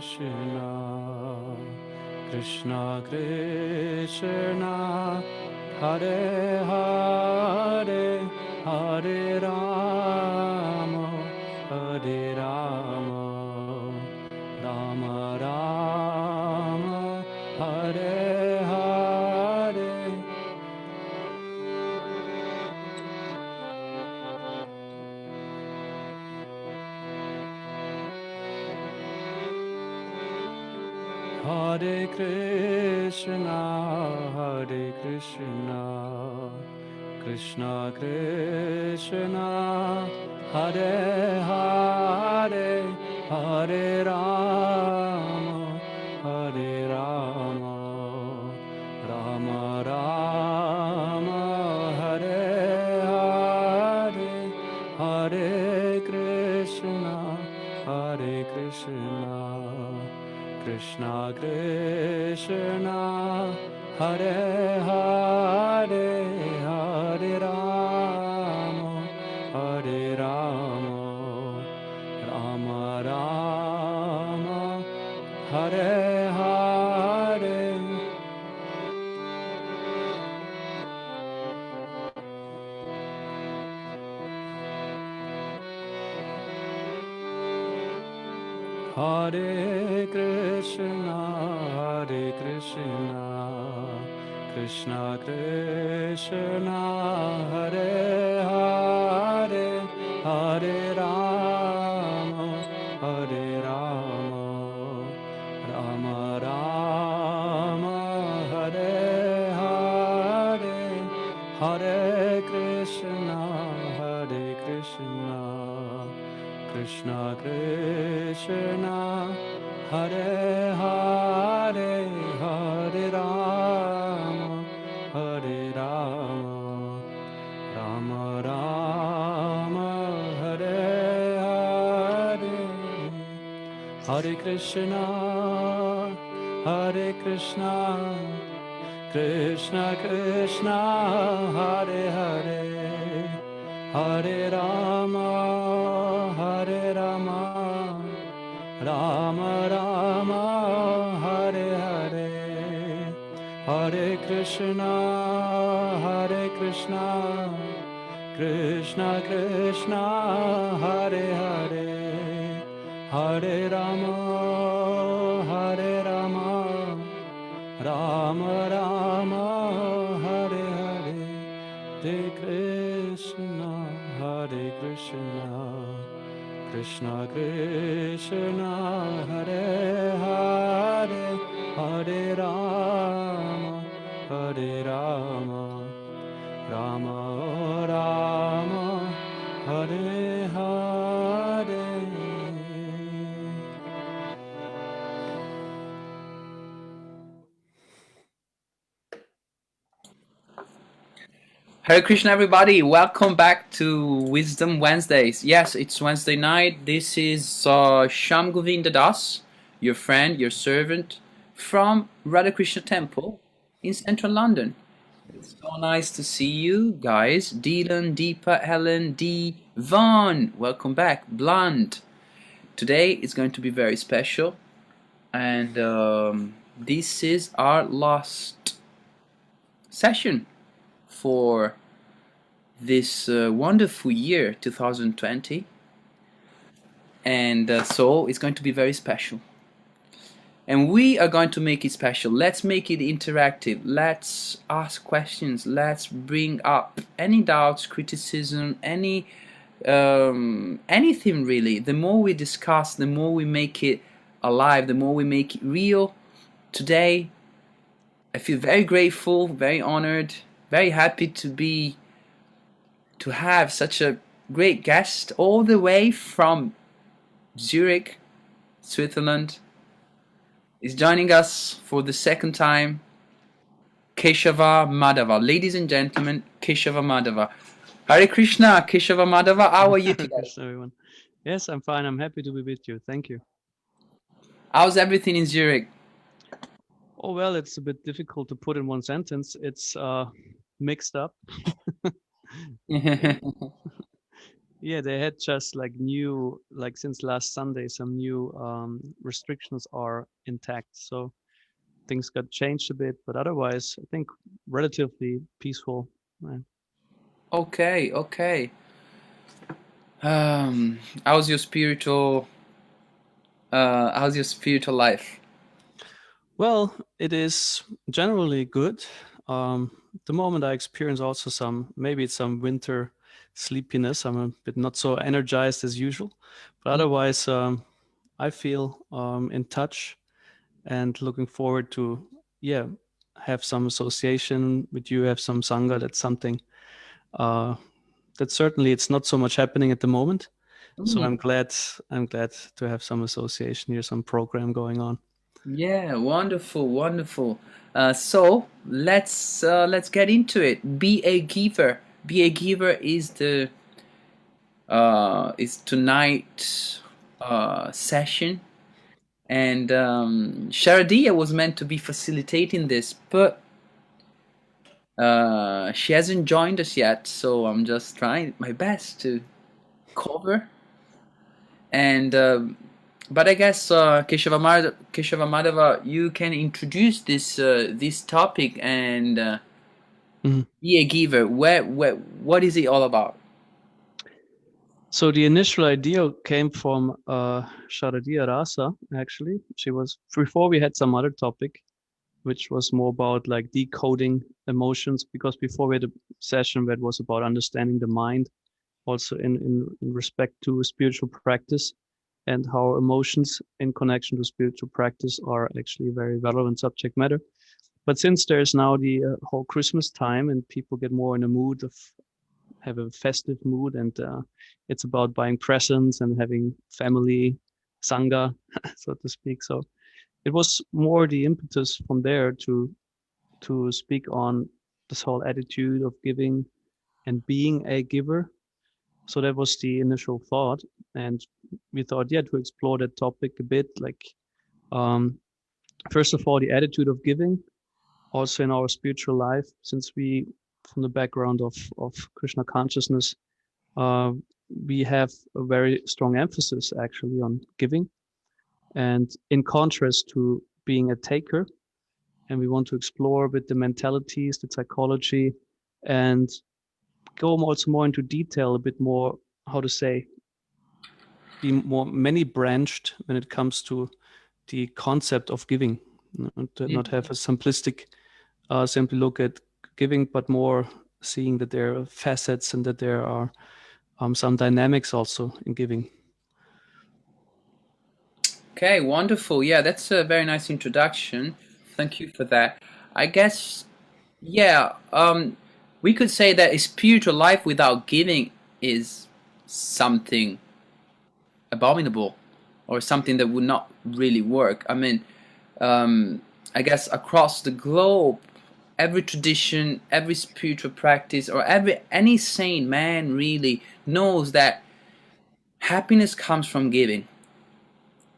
Krishna, Krishna Krishna, Hare Hare, Hare Rama, Hare Rama, Rama Rama, Hare Hare. Hare Krishna, Hare Krishna, Krishna Krishna, Hare Hare, Hare Rama, Hare Rama, Rama Rama, Hare Hare, Hare Krishna, Hare Krishna, Krishna Krishna, Hare Hare, Hare Rama, Hare Rama, Rama Rama, Hare Hare. Hare Krishna, Hare Krishna, Krishna Krishna, Hare Hare, Hare Rama, Hare Rama, Rama Rama, Hare Hare, Hare Krishna, Hare Krishna, Krishna Krishna, Hare Hare, Hare Rama, Hare Rama, Rama Rama, Hare Hare. Hare Krishna, Hare Krishna, Krishna Krishna, Hare Hare, Hare Rama, Hare Rama, Rama Rama, Hare Hare, Hare Krishna, Hare Krishna, Krishna Krishna, Hare Hare, Hare Rama, Hare Rama, Rama Rama, Hare Hare, Hare Krishna, Hare Krishna, Krishna Krishna, Hare Hare, Hare Rama, Hare Rama, Rama Rama, Hare Hare. Hare Krishna, everybody. Welcome back to Wisdom Wednesdays. Yes, it's Wednesday night. This is Sham Govinda Das, your friend, your servant from Radha Krishna Temple in central London. It's so nice to see you guys. Dylan, Deepa, Helen, Dee, Vaughn. Welcome back. Blunt. Today is going to be very special. And this is our last session for this wonderful year 2020, and so it's going to be very special, and we are going to make it special. Let's make it interactive. Let's ask questions. Let's bring up any doubts, criticism, anything really. The more we discuss, the more we make it alive, the more we make it real. Today I feel very grateful, very honored, very happy to have such a great guest all the way from Zurich, Switzerland. Is joining us for the second time, Keshava Madhava. Ladies and gentlemen, Keshava Madhava. Hare Krishna, Keshava Madhava. How are you today? Krishna, everyone. Yes, I'm fine. I'm happy to be with you. Thank you. How's everything in Zurich? Oh, well, it's a bit difficult to put in one sentence. It's mixed up. Yeah, they had just like new, like since last Sunday, some new restrictions are intact. So things got changed a bit, but otherwise, I think relatively peaceful. Right? Okay, okay. How's your spiritual how's your spiritual life? Well, it is generally good. At the moment, I experience also maybe it's some winter sleepiness. I'm a bit not so energized as usual, but otherwise, I feel in touch and looking forward to, yeah, have some association with you, have some sangha. That's something uh, that certainly it's not so much happening at the moment. So Mm, I'm glad to have some association here, some program going on. yeah, wonderful, wonderful. So let's get into it. Be a giver. Be a giver is tonight session, and Sharadia was meant to be facilitating this, but she hasn't joined us yet. So I'm just trying my best to cover. And but I guess Keshava Madhava, you can introduce this topic and Mhm. be a giver. What is it all about? So the initial idea came from Sharadia Rasa, actually. She was, before we had some other topic, which was more about like decoding emotions, because before we had a session that was about understanding the mind, also in respect to spiritual practice and how emotions in connection to spiritual practice are actually a very relevant subject matter. But since there's now the whole Christmas time and people get more in a mood of have a festive mood, and it's about buying presents and having family sangha, so to speak. So it was more the impetus from there to speak on this whole attitude of giving and being a giver. So that was the initial thought, and we thought, yeah, to explore that topic a bit, like um, first of all, the attitude of giving, also in our spiritual life, since we, from the background of Krishna consciousness, uh, we have a very strong emphasis actually on giving, and in contrast to being a taker. And we want to explore with the mentalities, the psychology, and go also more into detail, a bit more, how to say, be more many branched when it comes to the concept of giving, not have a simplistic, simply look at giving, but more seeing that there are facets and that there are some dynamics also in giving. Okay, wonderful. Yeah, that's a very nice introduction. Thank you for that. I guess, yeah, we could say that a spiritual life without giving is something abominable or something that would not really work. I mean, I guess across the globe, every tradition, every spiritual practice, or any sane man really knows that happiness comes from giving.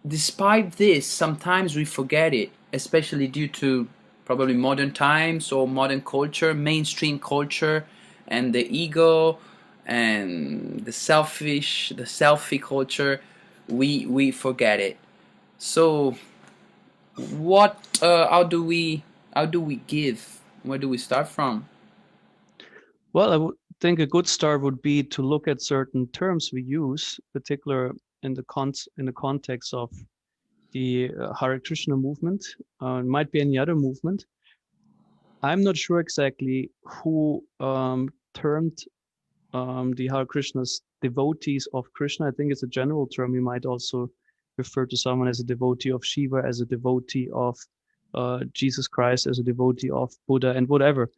Despite this, sometimes we forget it, especially due to probably modern times or modern culture, mainstream culture, and the ego and the selfie culture. We forget it. So, what? How do we give? Where do we start from? Well, I would think a good start would be to look at certain terms we use, particular in the context of the Hare Krishna movement. It might be any other movement. I'm not sure exactly who termed the Hare Krishnas devotees of Krishna. I think it's a general term. You might also refer to someone as a devotee of Shiva, as a devotee of Jesus Christ, as a devotee of Buddha, and whatever.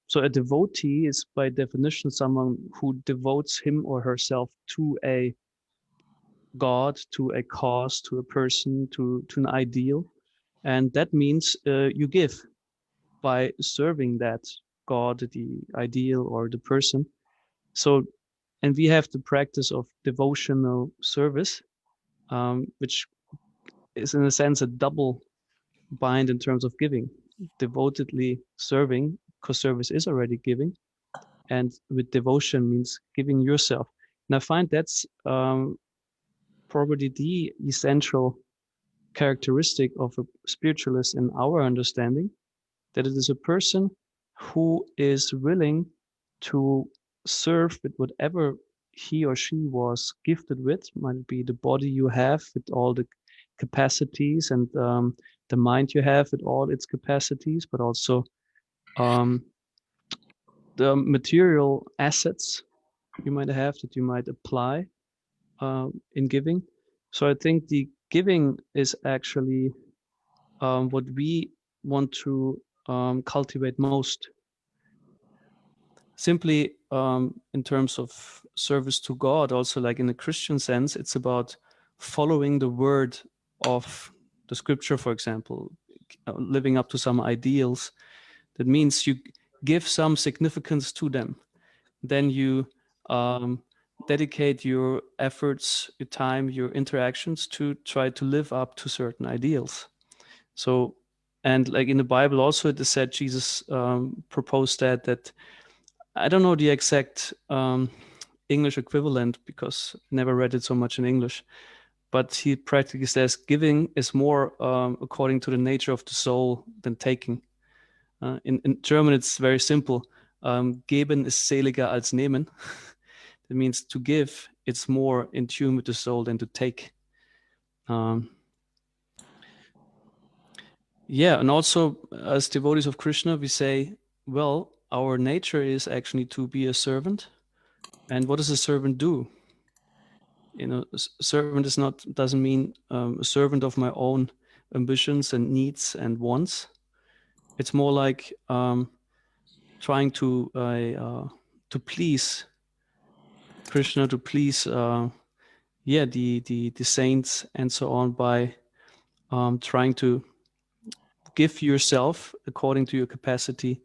So a devotee is by definition someone who devotes him or herself to a god, to a cause, to a person, to an ideal. And that means you give by serving that god, the ideal, or the person. So, and we have the practice of devotional service, which is in a sense a double bind in terms of giving. Devotedly serving, because service is already giving, and with devotion means giving yourself. And I find that's probably the essential characteristic of a spiritualist in our understanding, that it is a person who is willing to serve with whatever he or she was gifted with, might it be the body you have with all the capacities, and the mind you have with all its capacities, but also um, the material assets you might have that you might apply in giving. So I think the giving is actually what we want to cultivate most. Simply in terms of service to God, also like in a Christian sense, it's about following the word of the scripture, for example, living up to some ideals. That means you give some significance to them. Then you um, dedicate your efforts, your time, your interactions to try to live up to certain ideals. So, and like in the Bible also it is said, Jesus proposed that I don't know the exact English equivalent because I never read it so much in English, but he practically says giving is more according to the nature of the soul than taking. In German, it's very simple. Geben ist seliger als nehmen. That means to give, it's more in tune with the soul than to take. Yeah, and also as devotees of Krishna, we say, well, our nature is actually to be a servant. And what does a servant do? You know, servant is not, doesn't mean a servant of my own ambitions and needs and wants. It's more like trying to please Krishna, to please the saints and so on, by trying to give yourself according to your capacity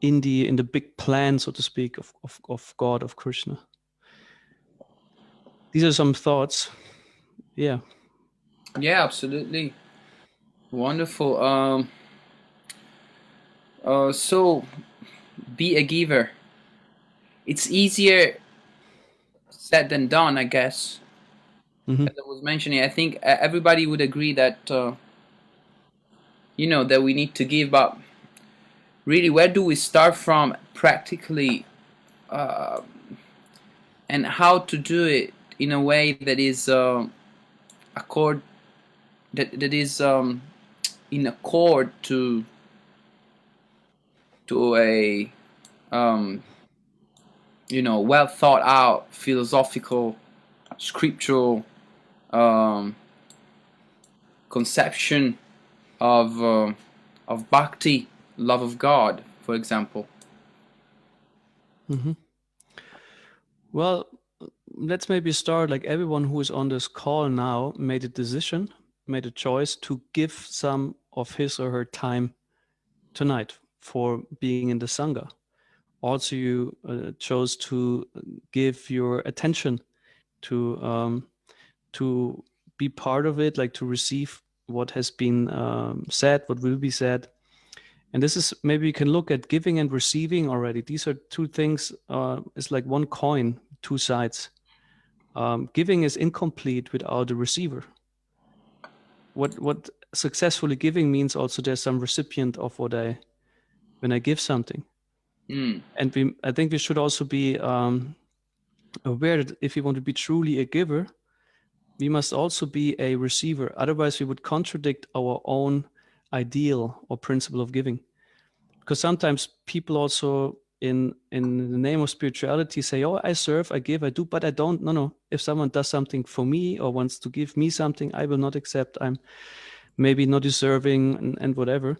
in the big plan, so to speak, of God, of Krishna. These are some thoughts. Yeah. Yeah, absolutely. Wonderful. So be a giver. It's easier said than done, I guess. Mm-hmm. As I was mentioning, I think everybody would agree that that we need to give, but really, where do we start from practically, and how to do it in a way that is accord that is in accord to a um, well thought out philosophical scriptural um, conception of bhakti, love of God, for example. Mm-hmm. Well, let's maybe start like everyone who is on this call now made a decision, made a choice to give some of his or her time tonight for being in the Sangha. Also, you chose to give your attention to be part of it, like to receive what has been said, what will be said. And this is, maybe you can look at giving and receiving already. These are two things, it's like one coin, two sides. Giving is incomplete without a receiver. What successfully giving means also there's some recipient of when I give something. Mm. And I think we should also be aware that if we want to be truly a giver, we must also be a receiver. Otherwise, we would contradict our own ideal or principle of giving. Because sometimes people also in the name of spirituality say, oh, I serve, I give, I do, but I don't. No. If someone does something for me or wants to give me something, I will not accept. I'm maybe not deserving and whatever.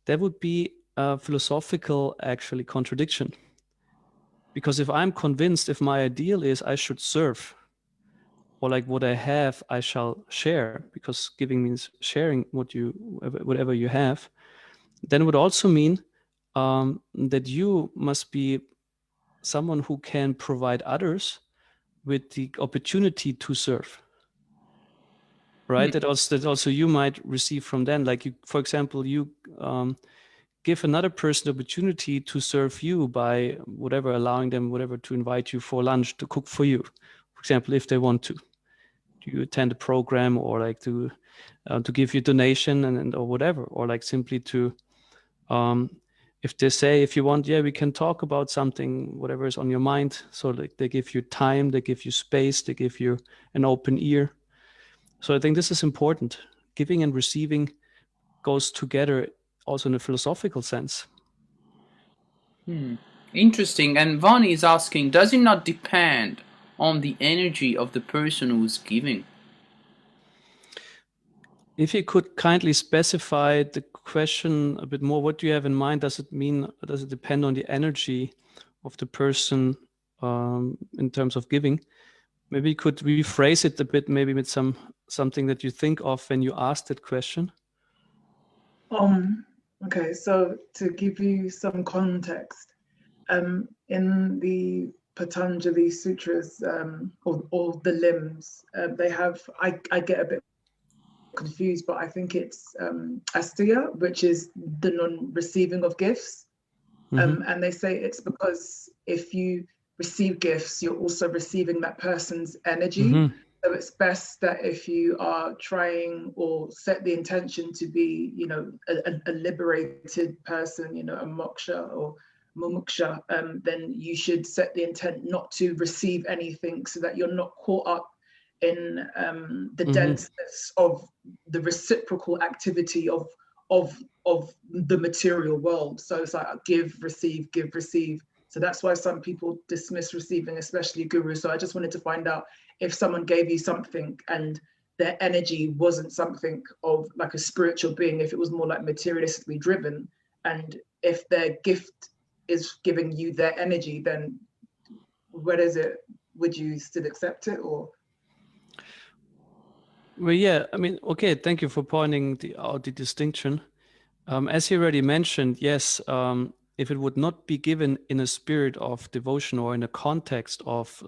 That would be a philosophical, actually, contradiction. Because if I'm convinced, if my ideal is I should serve, or like what I have, I shall share, because giving means sharing whatever you have, then it would also mean that you must be someone who can provide others with the opportunity to serve, right? Mm. That also you might receive from them. Like you, for example, you give another person the opportunity to serve you by whatever, allowing them whatever to invite you for lunch, to cook for you, for example, if they want to. Do you attend a program, or like to give you donation and or whatever, or like simply to if they say, if you want, yeah, we can talk about something, whatever is on your mind. So like they give you time, they give you space, they give you an open ear. So I think this is important. Giving and receiving goes together also in a philosophical sense. Interesting. And Vani is asking, does it not depend on the energy of the person who's giving? If you could kindly specify the question a bit more, what do you have in mind? Does it depend on the energy of the person in terms of giving? Maybe you could rephrase it a bit, maybe with something that you think of when you ask that question. Okay, so to give you some context, in the Patanjali Sutras, or the limbs, they have, I get a bit confused, but I think it's asteya, which is the non-receiving of gifts. And they say it's because if you receive gifts, you're also receiving that person's energy. So it's best that if you are trying or set the intention to be, a liberated person, a moksha or mumuksha, then you should set the intent not to receive anything, so that you're not caught up in the denseness of the reciprocal activity of the material world. So it's like give, receive, give, receive. So that's why some people dismiss receiving, especially guru. So I just wanted to find out if someone gave you something and their energy wasn't something of like a spiritual being, if it was more like materialistically driven, and if their gift is giving you their energy, then what is it? Would you still accept it, or? Well, yeah, I mean, okay, thank you for pointing out the distinction. As you already mentioned, yes, if it would not be given in a spirit of devotion or in a context of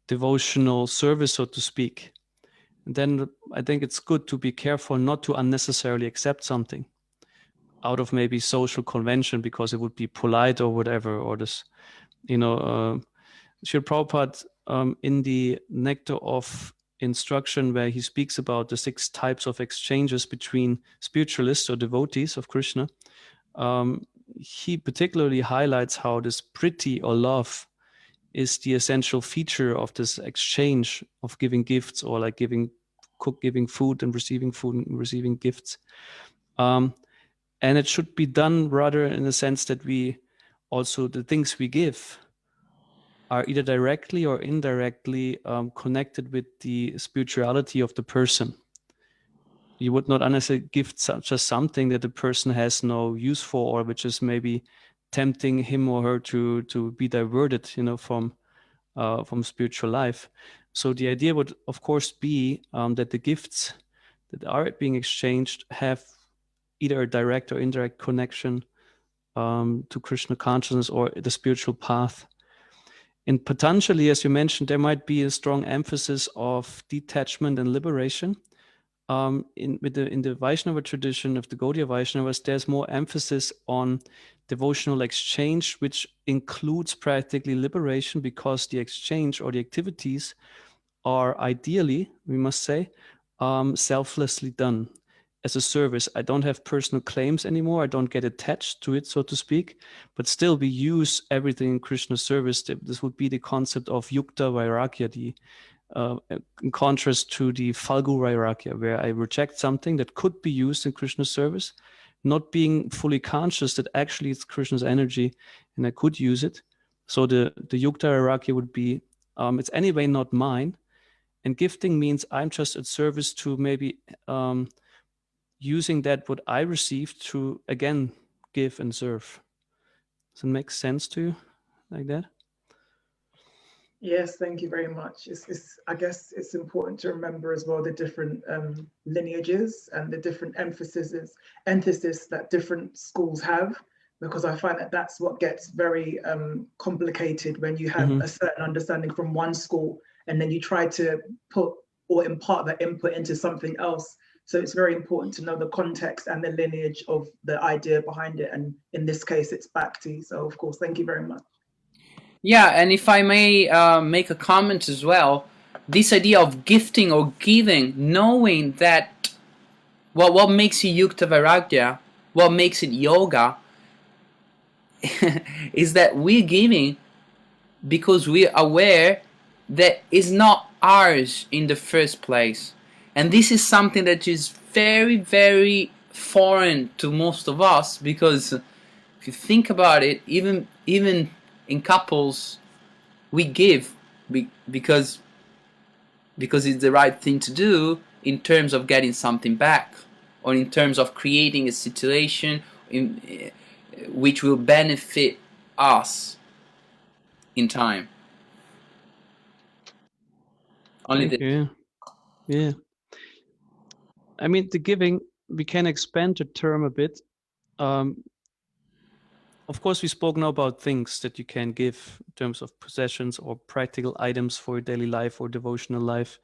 devotional service, so to speak, then I think it's good to be careful not to unnecessarily accept something out of maybe social convention because it would be polite or whatever, or this, Srila Prabhupada in the Nectar of Instruction, where he speaks about the 6 types of exchanges between spiritualists or devotees of Krishna, he particularly highlights how this priti or love is the essential feature of this exchange of giving gifts, or like giving food and receiving gifts. And it should be done rather in the sense that we also, the things we give are either directly or indirectly connected with the spirituality of the person. You would not unnecessarily give just something that the person has no use for, or which is maybe tempting him or her to be diverted, from spiritual life. So the idea would, of course, be that the gifts that are being exchanged have either a direct or indirect connection to Krishna consciousness or the spiritual path. In Patanjali, as you mentioned, there might be a strong emphasis of detachment and liberation. In the Vaishnava tradition of the Gaudiya Vaishnavas, there's more emphasis on devotional exchange, which includes practically liberation, because the exchange or the activities are ideally, we must say, selflessly done as a service. I don't have personal claims anymore. I don't get attached to it, so to speak, but still we use everything in Krishna's service. This would be the concept of yukta vairagya, in contrast to the falgu vairagya, where I reject something that could be used in Krishna's service, not being fully conscious that actually it's Krishna's energy and I could use it. So the yukta vairagya would be, it's anyway not mine. And gifting means I'm just at service to maybe using that what I received to again give and serve. Does it make sense to you like that? Yes, thank you very much. I guess it's important to remember as well the different lineages and the different emphasis that different schools have, because I find that that's what gets very complicated when you have a certain understanding from one school and then you try to put or impart that input into something else. So it's very important to know the context and the lineage of the idea behind it. And in this case, it's Bhakti. So of course, thank you very much. Yeah, and if I may make a comment as well, this idea of gifting or giving, knowing that what makes it Yukta Vairagya, what makes it yoga, is that we're giving because we're aware that it's not ours in the first place. And this is something that is very, very foreign to most of us, because if you think about it, even in couples, we give because it's the right thing to do in terms of getting something back, or in terms of creating a situation which will benefit us in time. Only Thank this. you. Yeah. I mean, the giving, we can expand the term a bit. Of course, we spoke now about things that you can give in terms of possessions or practical items for your daily life or devotional life.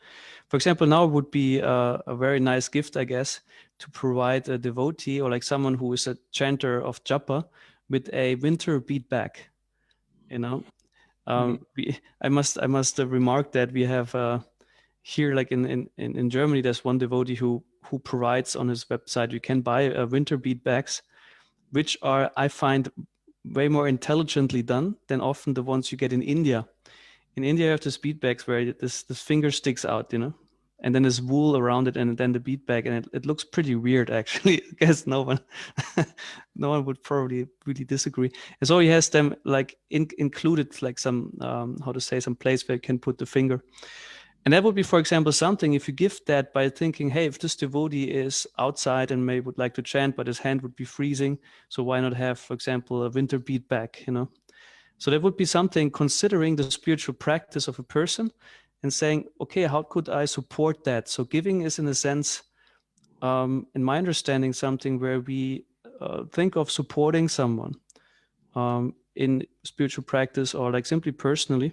For example, now would be a very nice gift, I guess, to provide a devotee or like someone who is a chanter of japa with a winter bead bag. You know, I must remark that we have here, like in Germany, there's one devotee who provides on his website. You can buy winter bead bags, which are, I find, way more intelligently done than often the ones you get in India. In India, you have the bead bags where this finger sticks out, you know, and then there's wool around it, and then the bead bag, and it looks pretty weird, actually. I guess no one would probably really disagree. And so he has them like included, like some how to say, some place where you can put the finger. And that would be, for example, something, if you give that by thinking, hey, if this devotee is outside and maybe would like to chant, but his hand would be freezing, so why not have, for example, a winter bead bag, you know? So that would be something, considering the spiritual practice of a person and saying, okay, how could I support that? So giving is, in a sense, in my understanding, something where we think of supporting someone in spiritual practice or like simply personally.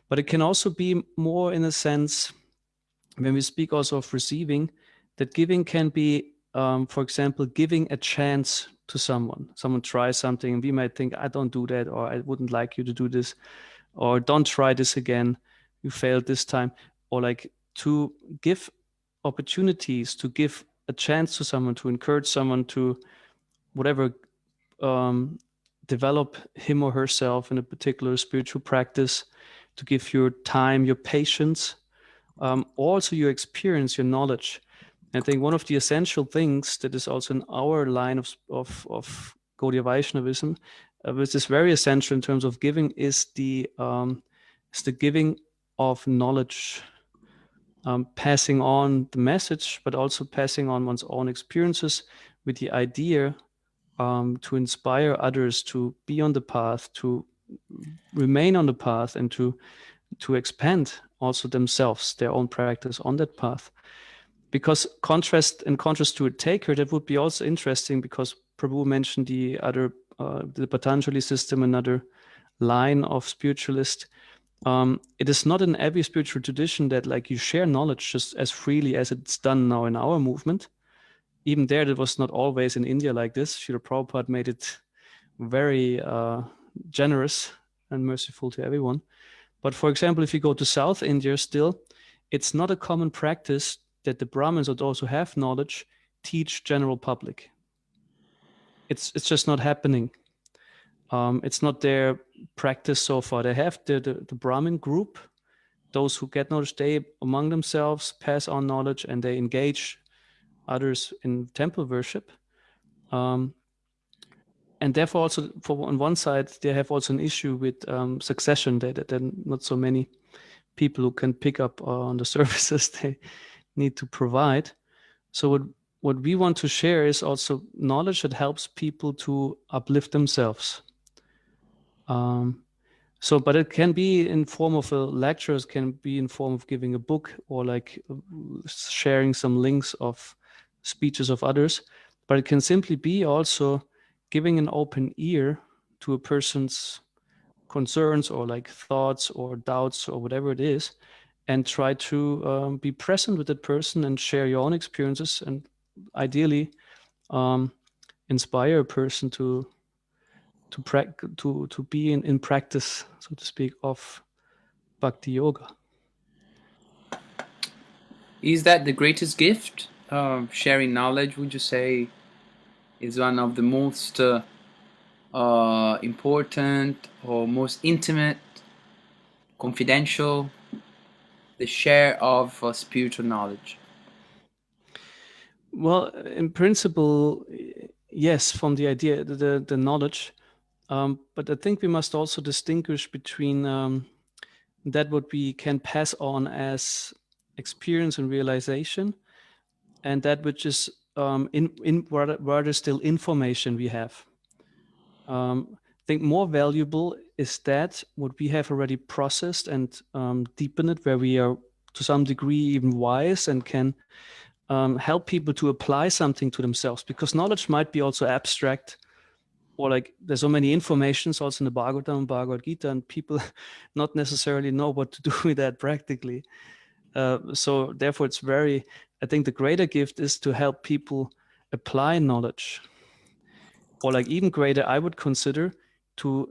But it can also be more, in a sense, when we speak also of receiving, that giving can be, for example, giving a chance to someone. Someone tries something and we might think, I don't do that, or I wouldn't like you to do this, or don't try this again, you failed this time. Or like to give opportunities, to give a chance to someone, to encourage someone to whatever, develop him or herself in a particular spiritual practice, to give your time, your patience, also your experience, your knowledge. And I think one of the essential things that is also in our line of Gaudiya Vaishnavism, which is very essential in terms of giving, is the giving of knowledge, passing on the message, but also passing on one's own experiences with the idea to inspire others to be on the path, to remain on the path, and to expand also themselves, their own practice on that path. Because in contrast to a taker, that would be also interesting, because Prabhu mentioned the Patanjali system, another line of spiritualist. It is not in every spiritual tradition that like you share knowledge just as freely as it's done now in our movement. Even there, that was not always in India like this. Srila Prabhupada made it very generous and merciful to everyone. But for example, if you go to South India still, it's not a common practice that the Brahmins or those who have knowledge teach general public. It's just not happening. It's not their practice so far. They have the Brahmin group, those who get knowledge, they among themselves pass on knowledge and they engage others in temple worship. And therefore also on one side, they have also an issue with succession, that there are not so many people who can pick up on the services they need to provide. So what we want to share is also knowledge that helps people to uplift themselves. But it can be in form of a lecture, it can be in form of giving a book, or like sharing some links of speeches of others. But it can simply be also giving an open ear to a person's concerns or like thoughts or doubts or whatever it is, and try to be present with that person and share your own experiences, and ideally inspire a person to be in practice, so to speak, of Bhakti Yoga. Is that the greatest gift? Sharing knowledge, would you say, is one of the most important or most intimate, confidential, the share of spiritual knowledge? Well, in principle, yes, from the idea, the knowledge, but I think we must also distinguish between that what we can pass on as experience and realization, and that which is in rather still information we have. I think more valuable is that what we have already processed and deepened it, where we are to some degree even wise and can help people to apply something to themselves, because knowledge might be also abstract, or like there's so many informations also in the Bhagavatam and Bhagavad Gita, and people not necessarily know what to do with that practically. So therefore it's very, I think the greater gift is to help people apply knowledge, or like even greater, I would consider to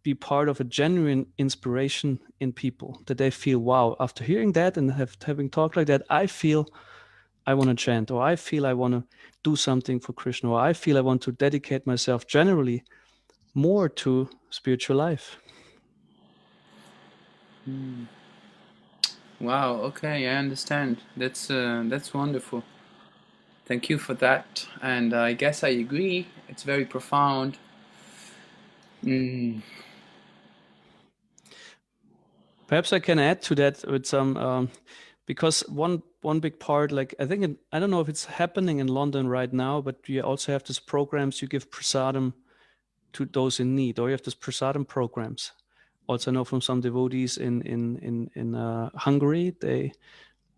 be part of a genuine inspiration in people, that they feel, wow, after hearing that and having talked like that, I feel I want to chant, or I feel I want to do something for Krishna, or I feel I want to dedicate myself generally more to spiritual life. Wow. Okay, I understand. That's wonderful. Thank you for that. And I guess I agree. It's very profound. Perhaps I can add to that with some, because one big part, like I think, I don't know if it's happening in London right now, but you also have these programs, you give prasadam to those in need, or you have these prasadam programs. Also know from some devotees in Hungary, they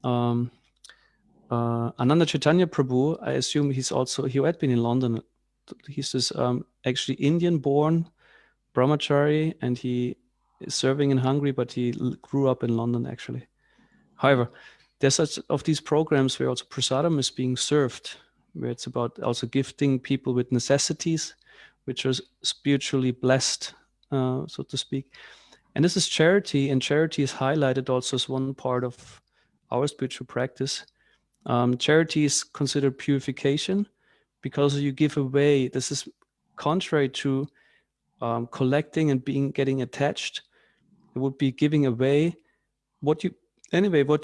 Ananda Chaitanya Prabhu, I assume he had been in London. He's this actually Indian-born brahmachari, and he is serving in Hungary, but he grew up in London actually. However, there's such of these programs where also prasadam is being served, where it's about also gifting people with necessities, which are spiritually blessed, so to speak. And this is charity, and charity is highlighted also as one part of our spiritual practice. Charity is considered purification, because you give away. This is contrary to collecting and getting attached. It would be giving away what you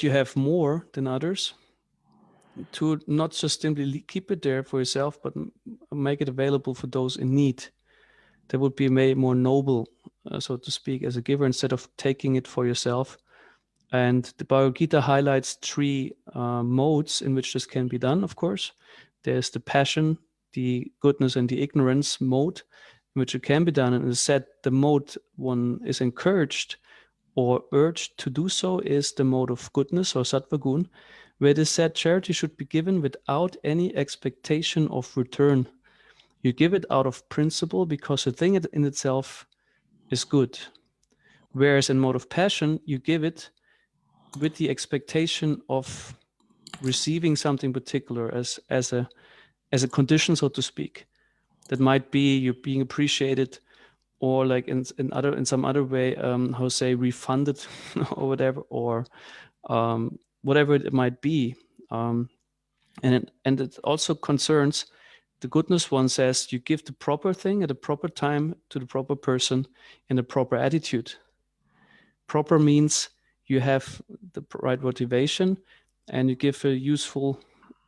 have more than others, to not just simply keep it there for yourself, but make it available for those in need. That would be made more noble, so to speak, as a giver, instead of taking it for yourself. And the Bhagavad Gita highlights three modes in which this can be done, of course. There's the passion, the goodness, and the ignorance mode, in which it can be done. And it is said the mode one is encouraged or urged to do so is the mode of goodness, or sattva gun, where it is said charity should be given without any expectation of return. You give it out of principle because the thing in itself is good. Whereas in mode of passion, you give it with the expectation of receiving something particular as a condition, so to speak. That might be you're being appreciated, or like in some other way, how say, refunded or whatever, or whatever it might be. And it also concerns the goodness one says you give the proper thing at the proper time to the proper person in the proper attitude. Proper means you have the right motivation, and you give a useful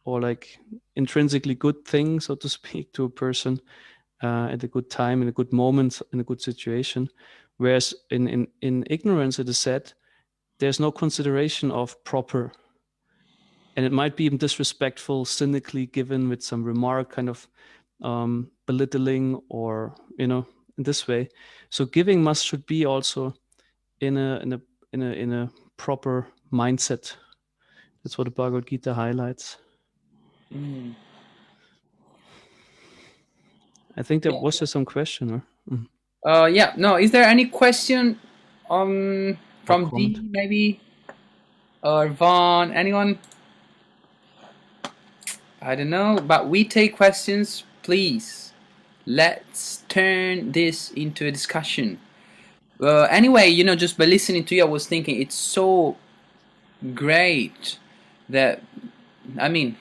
or like intrinsically good thing, so to speak, to a person at a good time, in a good moment, in a good situation. Whereas in ignorance, it is said there's no consideration of proper, and it might be even disrespectful, cynically given with some remark, kind of belittling, or in this way. So giving should be also in a proper mindset. That's what the Bhagavad Gita highlights. I think there was some question, or Yeah. No. Is there any question from comment. D maybe? or Vaughn? Anyone? I don't know, but we take questions, please. Let's turn this into a discussion. Anyway, you know, just by listening to you, I was thinking it's so great that, I mean,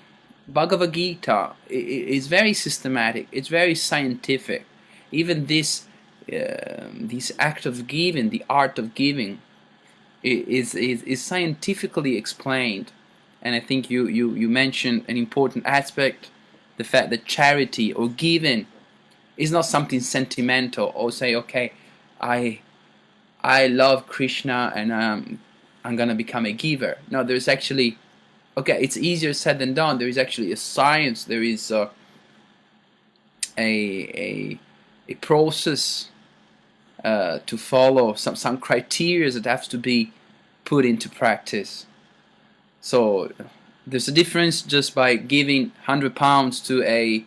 Bhagavad Gita is very systematic. It's very scientific. Even this act of giving, the art of giving, is scientifically explained. And I think you mentioned an important aspect, the fact that charity or giving is not something sentimental, or say, okay, I love Krishna and I'm gonna become a giver. No, there's actually, okay, it's easier said than done. There is actually a science. There is a process to follow, some criteria that have to be put into practice. So there's a difference just by giving £100 to a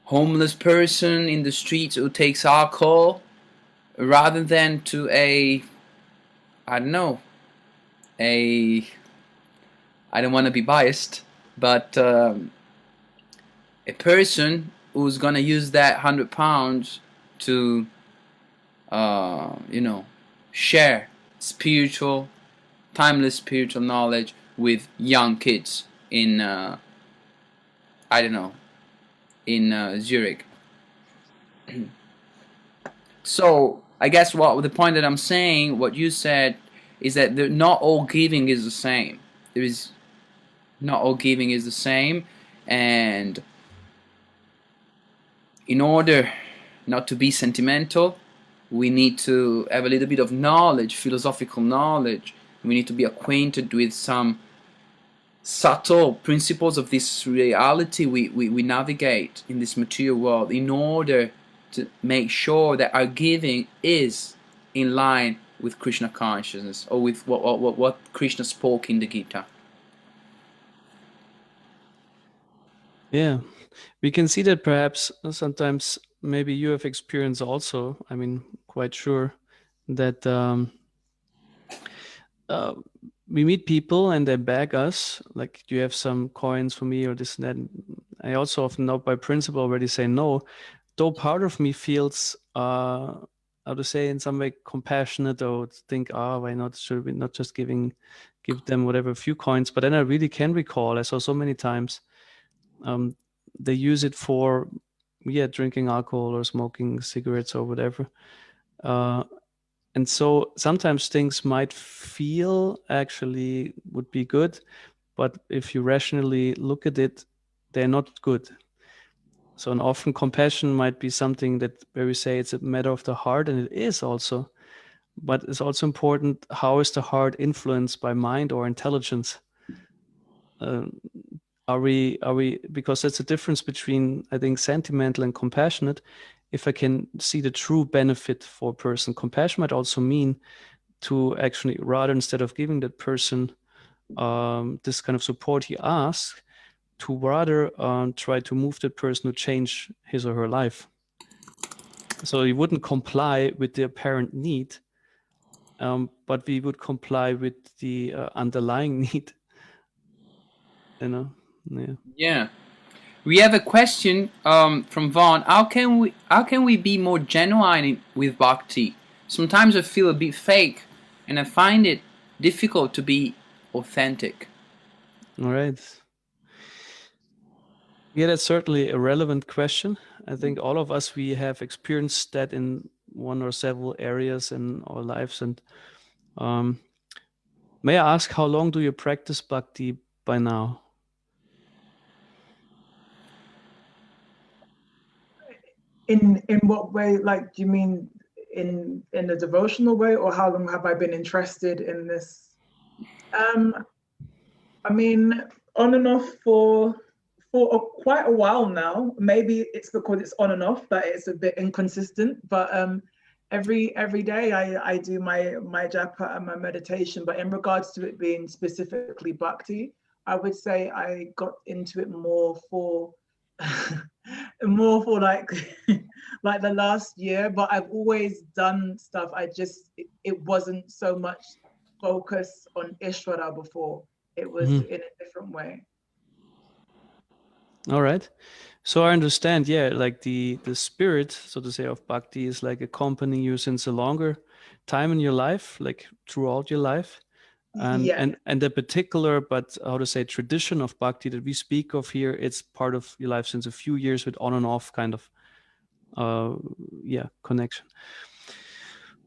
homeless person in the streets who takes alcohol, rather than to a, I don't know, I don't want to be biased, but a person who's gonna use that £100 to, you know, share spiritual, timeless spiritual knowledge with young kids in, I don't know, in Zurich. So I guess what the point that I'm saying, what you said, is that not all giving is the same. There is not all giving is the same, and in order not to be sentimental, we need to have a little bit of knowledge, philosophical knowledge. We need to be acquainted with some subtle principles of this reality we navigate in this material world, in order to make sure that our giving is in line with Krishna consciousness, or with what Krishna spoke in the Gita. Yeah, we can see that perhaps sometimes maybe you have experience also. I mean, quite sure that we meet people and they beg us, like, do you have some coins for me or this and that? I also often not by principle already say no, though part of me feels how to say, in some way compassionate, or think, why not, should we not just give them whatever few coins? But then I really can recall, I saw so many times they use it for drinking alcohol or smoking cigarettes or whatever. And so sometimes things might feel actually would be good, but if you rationally look at it, they're not good. So, and often compassion might be something that where we say it's a matter of the heart, and it is also, but it's also important, how is the heart influenced by mind or intelligence? Are we because that's a difference between, I think, sentimental and compassionate. If I can see the true benefit for a person, compassion might also mean to actually, rather, instead of giving that person this kind of support he asks, to rather try to move that person to change his or her life. So he wouldn't comply with the apparent need, but we would comply with the underlying need. You know? Yeah. We have a question from Vaughn. How can we be more genuine with bhakti? Sometimes I feel a bit fake, and I find it difficult to be authentic. All right. Yeah, that's certainly a relevant question. I think all of us, we have experienced that in one or several areas in our lives. And may I ask, how long do you practice bhakti by now? In what way? Like, do you mean in a devotional way, or how long have I been interested in this? I mean, on and off for quite a while now. Maybe it's because it's on and off that it's a bit inconsistent. But every day I do my japa and my meditation. But in regards to it being specifically bhakti, I would say I got into it more for more for like like the last year. But I've always done stuff. It wasn't so much focus on Ishvara before. It was in a different way. All right. So I understand, yeah, like the spirit, so to say, of bhakti is like accompanying you since a longer time in your life, like throughout your life. And Yeah. and the particular, but how to say, tradition of bhakti that we speak of here, it's part of your life since a few years with on and off kind of connection.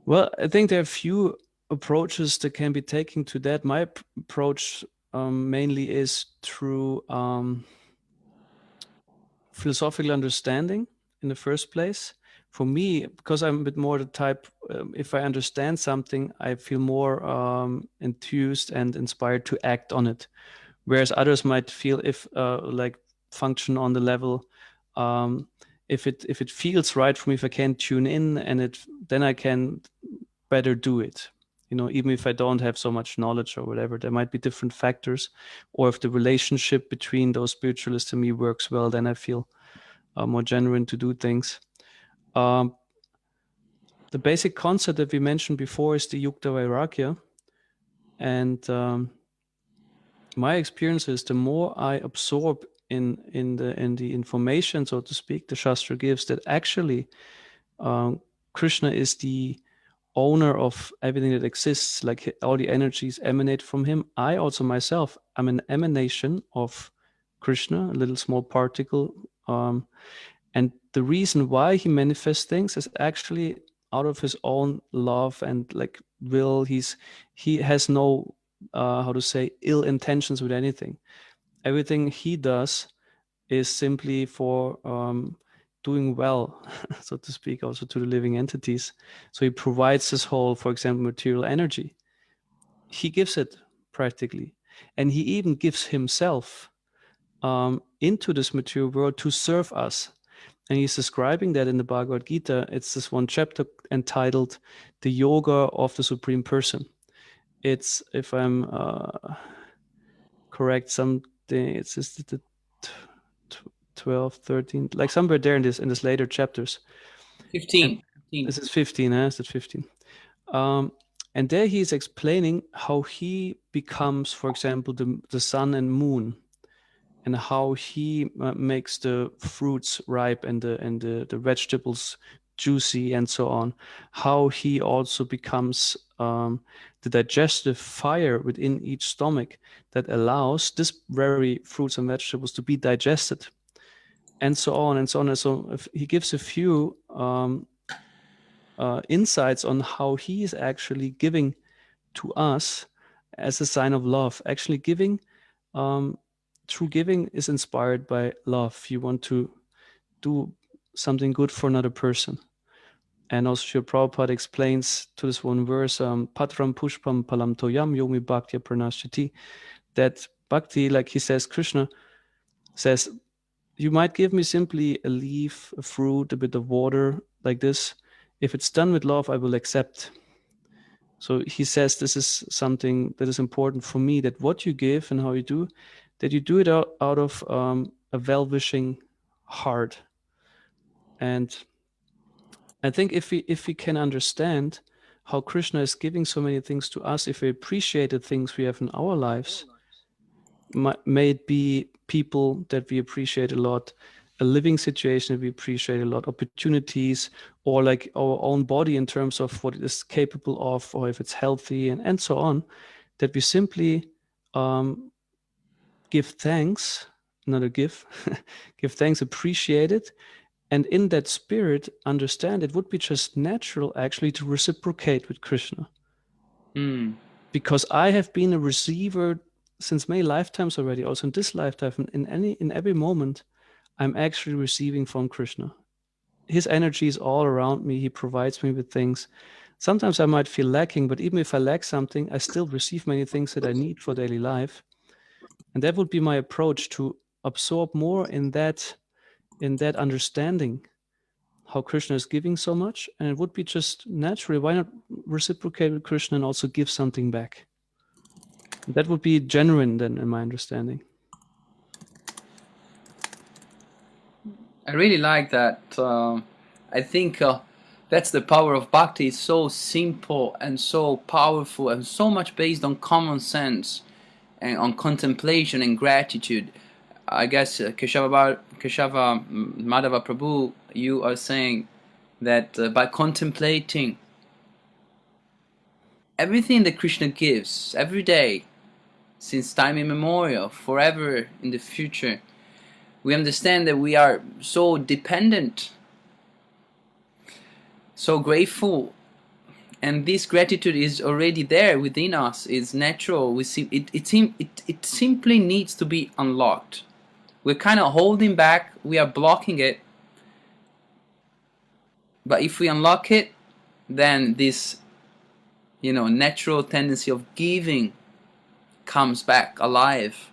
Well, I think there are a few approaches that can be taken to that. My approach mainly is through philosophical understanding in the first place. For me, because I'm a bit more the type, if I understand something, I feel more enthused and inspired to act on it. Whereas others might feel if like function on the level, if it feels right for me, if I can tune in and then I can better do it. You know, even if I don't have so much knowledge or whatever, there might be different factors. Or if the relationship between those spiritualists and me works well, then I feel more genuine to do things. The basic concept that we mentioned before is the Yukta Vairagya. And my experience is the more I absorb in the information, so to speak, the Shastra gives, that actually Krishna is the owner of everything that exists, like all the energies emanate from him. I also myself am an emanation of Krishna, a little small particle. And the reason why he manifests things is actually out of his own love and like will. He has no how to say, ill intentions with anything. Everything he does is simply for doing well, so to speak, also to the living entities. So he provides this whole, for example, material energy. He gives it practically, and he even gives himself into this material world to serve us. And he's describing that in the Bhagavad Gita. It's this one chapter entitled "The Yoga of the Supreme Person." It's, if I'm correct, something. It's just the 12, 13, like somewhere there in this later chapters. 15. This is 15, huh? This is 15. And there he's explaining how he becomes, for example, the sun and moon, and how he makes the fruits ripe and the vegetables juicy and so on. How he also becomes the digestive fire within each stomach that allows this very fruits and vegetables to be digested, and so on and so on. And so if he gives a few insights on how he is actually giving to us as a sign of love. Actually giving, true giving is inspired by love. You want to do something good for another person. And also Srila Prabhupada explains to this one verse, Patram Pushpam Palam Toyam Yomi Bhaktya Pranashati, that bhakti, like he says, Krishna says, you might give me simply a leaf, a fruit, a bit of water, like this. If it's done with love, I will accept. So he says this is something that is important for me, that what you give and how you do, that you do it out of a well-wishing heart. And I think if we can understand how Krishna is giving so many things to us, if we appreciate the things we have in our lives, may it be people that we appreciate a lot, a living situation that we appreciate a lot, opportunities, or like our own body in terms of what it is capable of, or if it's healthy, and so on, that we simply give thanks, not a give, give thanks, appreciate it, and in that spirit understand it would be just natural actually to reciprocate with Krishna. Because I have been a receiver since many lifetimes already, also in this lifetime, in every moment, I'm actually receiving from Krishna. His energy is all around me. He provides me with things. Sometimes I might feel lacking, but even if I lack something, I still receive many things that I need for daily life. And that would be my approach, to absorb more in that understanding how Krishna is giving so much. And it would be just naturally, why not reciprocate with Krishna and also give something back? That would be genuine then, in my understanding. I really like that. I think That's the power of Bhakti. It's so simple and so powerful and so much based on common sense and on contemplation and gratitude. I guess Keshava Madhava Prabhu, you are saying that by contemplating everything that Krishna gives every day, since time immemorial, forever in the future, we understand that we are so dependent, so grateful, and this gratitude is already there within us. It's natural. We see it. It simply needs to be unlocked. We're kind of holding back. We are blocking it. But if we unlock it, then this, natural tendency of giving comes back alive,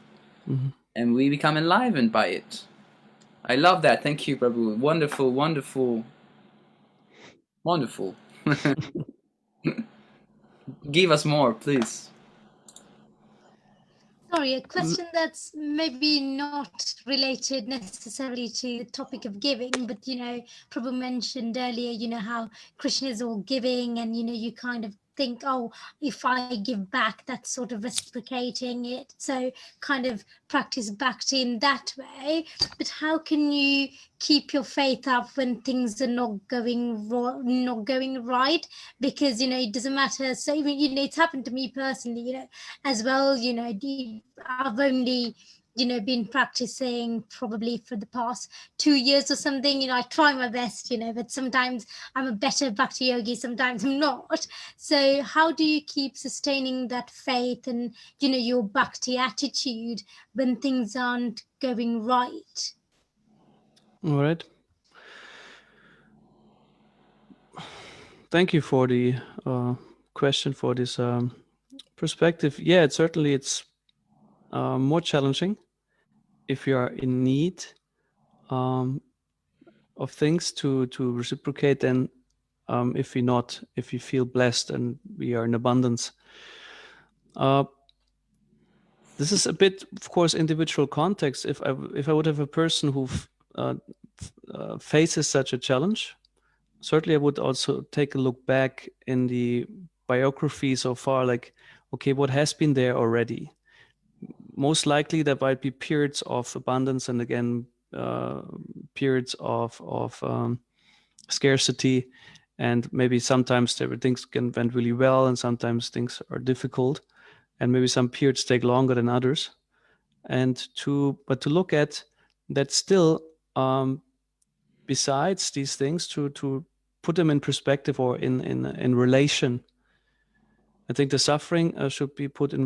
and we become enlivened by it. I love that. Thank you, Prabhu. Wonderful, wonderful, wonderful. Give us more, please. Sorry, a question that's maybe not related necessarily to the topic of giving, but Prabhu mentioned earlier, how Krishna is all giving, and you kind of think, oh, if I give back, that's sort of reciprocating it. So kind of practice bhakti in that way. But how can you keep your faith up when things are not going right? Because it doesn't matter. So even it's happened to me personally, as well. I've only been practicing probably for the past 2 years or something. I try my best, but sometimes I'm a better bhakti yogi, sometimes I'm not. So how do you keep sustaining that faith and your bhakti attitude when things aren't going right? All right. Thank you for the question, for this perspective. Yeah, it's more challenging if you are in need of things to reciprocate than if you feel blessed and we are in abundance. This is a bit, of course, individual context. If I would have a person who faces such a challenge, certainly I would also take a look back in the biography so far, like, okay, what has been there already? Most likely there might be periods of abundance, and again, periods of scarcity, and maybe sometimes things went really well, and sometimes things are difficult, and maybe some periods take longer than others. But to look at that still, besides these things, to put them in perspective or in relation. I think the suffering should be put in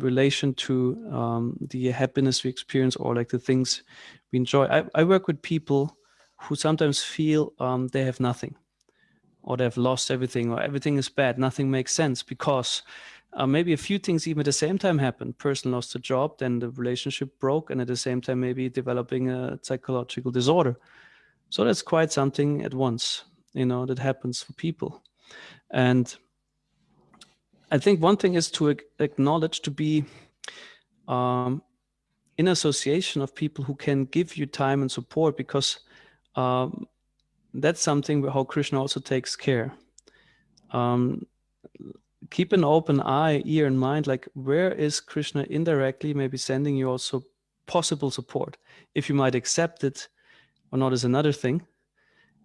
relation to the happiness we experience, or like the things we enjoy. I work with people who sometimes feel they have nothing, or they have lost everything, or everything is bad, nothing makes sense, because maybe a few things even at the same time happened. Person lost a job, then the relationship broke, and at the same time maybe developing a psychological disorder. So that's quite something at once, that happens for people. And I think one thing is to acknowledge, to be in association of people who can give you time and support, because that's something how Krishna also takes care. Keep an open eye, ear, and mind, like where is Krishna indirectly maybe sending you also possible support? If you might accept it or not is another thing.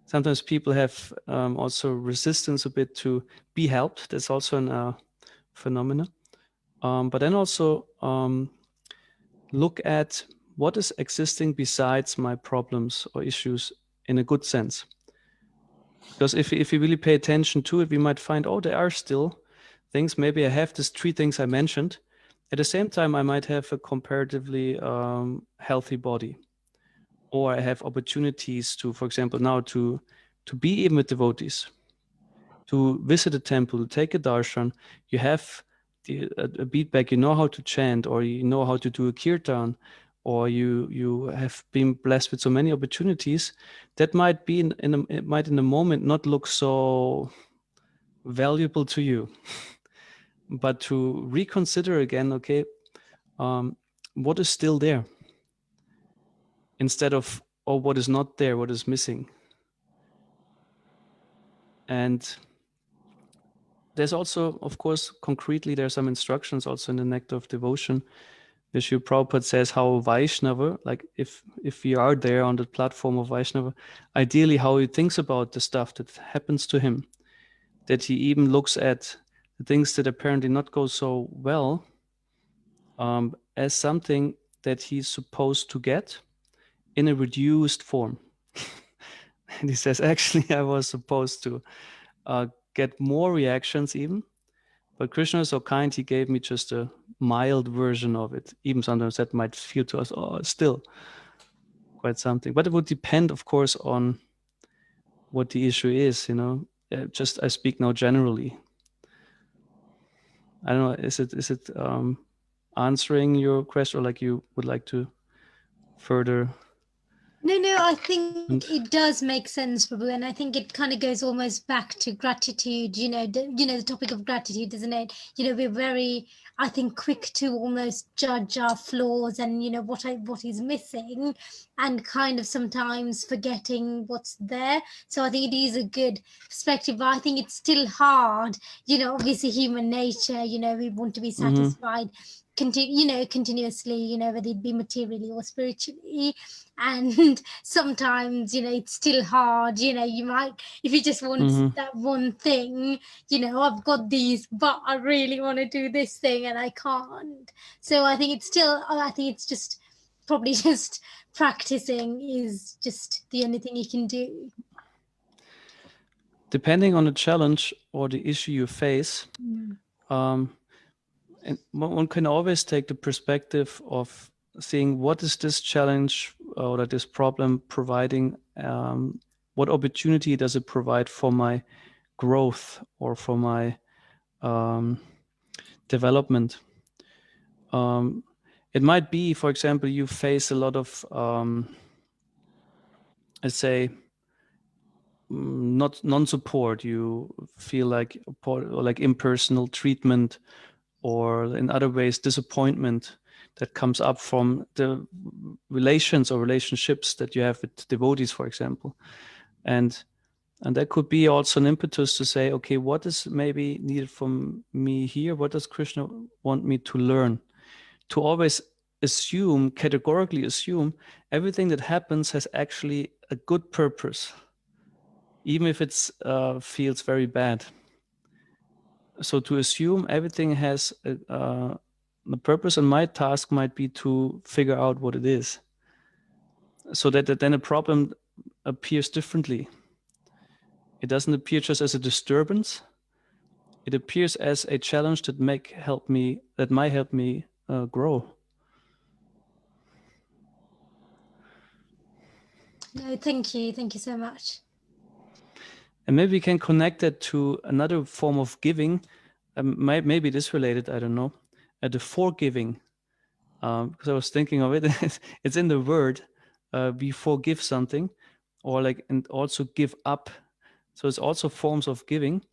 Sometimes people have also resistance a bit to be helped. That's also a phenomenon. But then also look at what is existing besides my problems or issues in a good sense. Because if we really pay attention to it, we might find, oh, there are still things. Maybe I have these 3 things I mentioned. At the same time, I might have a comparatively healthy body, or I have opportunities to, for example, now to be even with devotees, to visit a temple, to take a darshan. You have a beatback, you know how to chant, or you know how to do a kirtan, or you have been blessed with so many opportunities that might be it might in the moment not look so valuable to you. But to reconsider again, okay, what is still there, instead of, oh, what is not there, what is missing. And there's also, of course, concretely, there's some instructions also in the Nectar of Devotion, where Srila Prabhupada says how Vaishnava, like if we are there on the platform of Vaishnava, ideally how he thinks about the stuff that happens to him, that he even looks at the things that apparently not go so well as something that he's supposed to get in a reduced form. And he says, actually, I was supposed to get more reactions even, but Krishna is so kind, he gave me just a mild version of it. Even sometimes that might feel to us, oh, still quite something. But it would depend, of course, on what the issue is, you know. Just I speak now generally. I don't know, is it answering your question, or like you would like to further? No, I think it does make sense, Prabhu, and I think it kind of goes almost back to gratitude. The topic of gratitude, isn't it? We're very, I think, quick to almost judge our flaws and what is missing, and kind of sometimes forgetting what's there. So I think it is a good perspective. But I think it's still hard. Obviously human nature. We want to be satisfied. Continuously, whether it be materially or spiritually, and sometimes it's still hard. You might, if you just want that one thing, I've got these, but I really want to do this thing and I can't. So I think it's just probably just practicing is just the only thing you can do. Depending on the challenge or the issue you face, and one can always take the perspective of seeing what is this challenge or this problem providing, what opportunity does it provide for my growth or for my development. It might be, for example, you face a lot of, let's say, not non-support. You feel like, or like impersonal treatment, or in other ways disappointment that comes up from the relations or relationships that you have with devotees, for example. And that could be also an impetus to say, okay, what is maybe needed from me here? What does Krishna want me to learn? To always categorically assume everything that happens has actually a good purpose, even if it feels very bad. So to assume everything has a purpose, and my task might be to figure out what it is, so that then a problem appears differently. It doesn't appear just as a disturbance. It appears as a challenge that might help me grow. No, thank you so much. And maybe we can connect that to another form of giving. Maybe this related, I don't know. The forgiving, because I was thinking of it. It's in the word. We forgive something, or and also give up. So it's also forms of giving.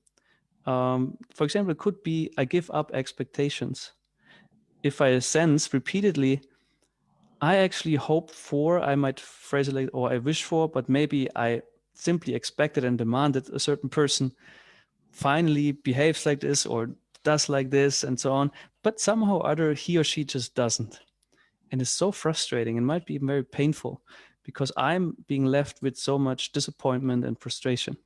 For example, it could be I give up expectations. If I sense repeatedly, I actually hope for, I might phrase it like, or I wish for, but maybe I simply expected and demanded a certain person finally behaves like this or does like this and so on, but somehow or other he or she just doesn't. And it's so frustrating and might be very painful, because I'm being left with so much disappointment and frustration.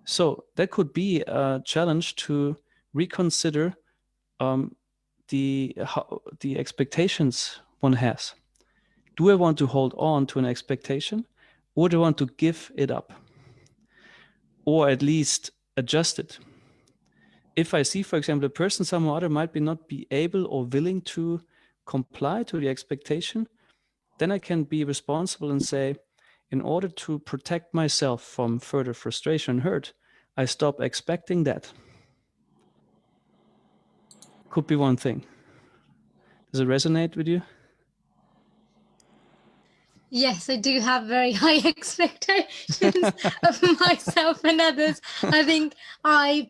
So that could be a challenge to reconsider the expectations one has. Do I want to hold on to an expectation, or do I want to give it up, or at least adjust it? If I see, for example, a person somehow or other might not be able or willing to comply to the expectation, then I can be responsible and say, in order to protect myself from further frustration and hurt, I stop expecting that. Could be one thing. Does it resonate with you? Yes, I do have very high expectations of myself and others. I think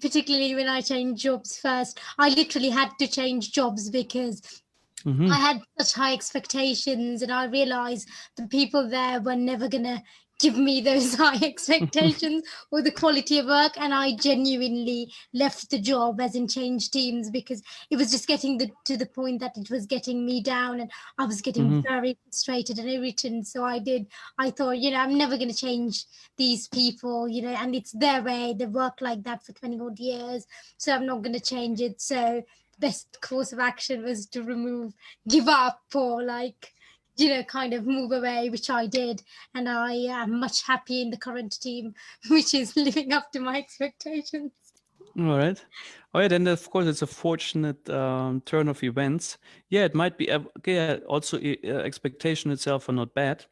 particularly when I changed jobs first, I literally had to change jobs because I had such high expectations, and I realized the people there were never going to give me those high expectations or the quality of work, and I genuinely left the job, as in changed teams, because it was just getting to the point that it was getting me down, and I was getting very frustrated and irritated. So I thought, I'm never going to change these people, and it's their way, they work like that for 20 odd years, so I'm not going to change it. So best course of action was to give up, or kind of move away, which I did. And I am much happier in the current team, which is living up to my expectations. All right. Oh yeah, then of course it's a fortunate turn of events. Yeah, it might be. Okay, also expectation itself are not bad.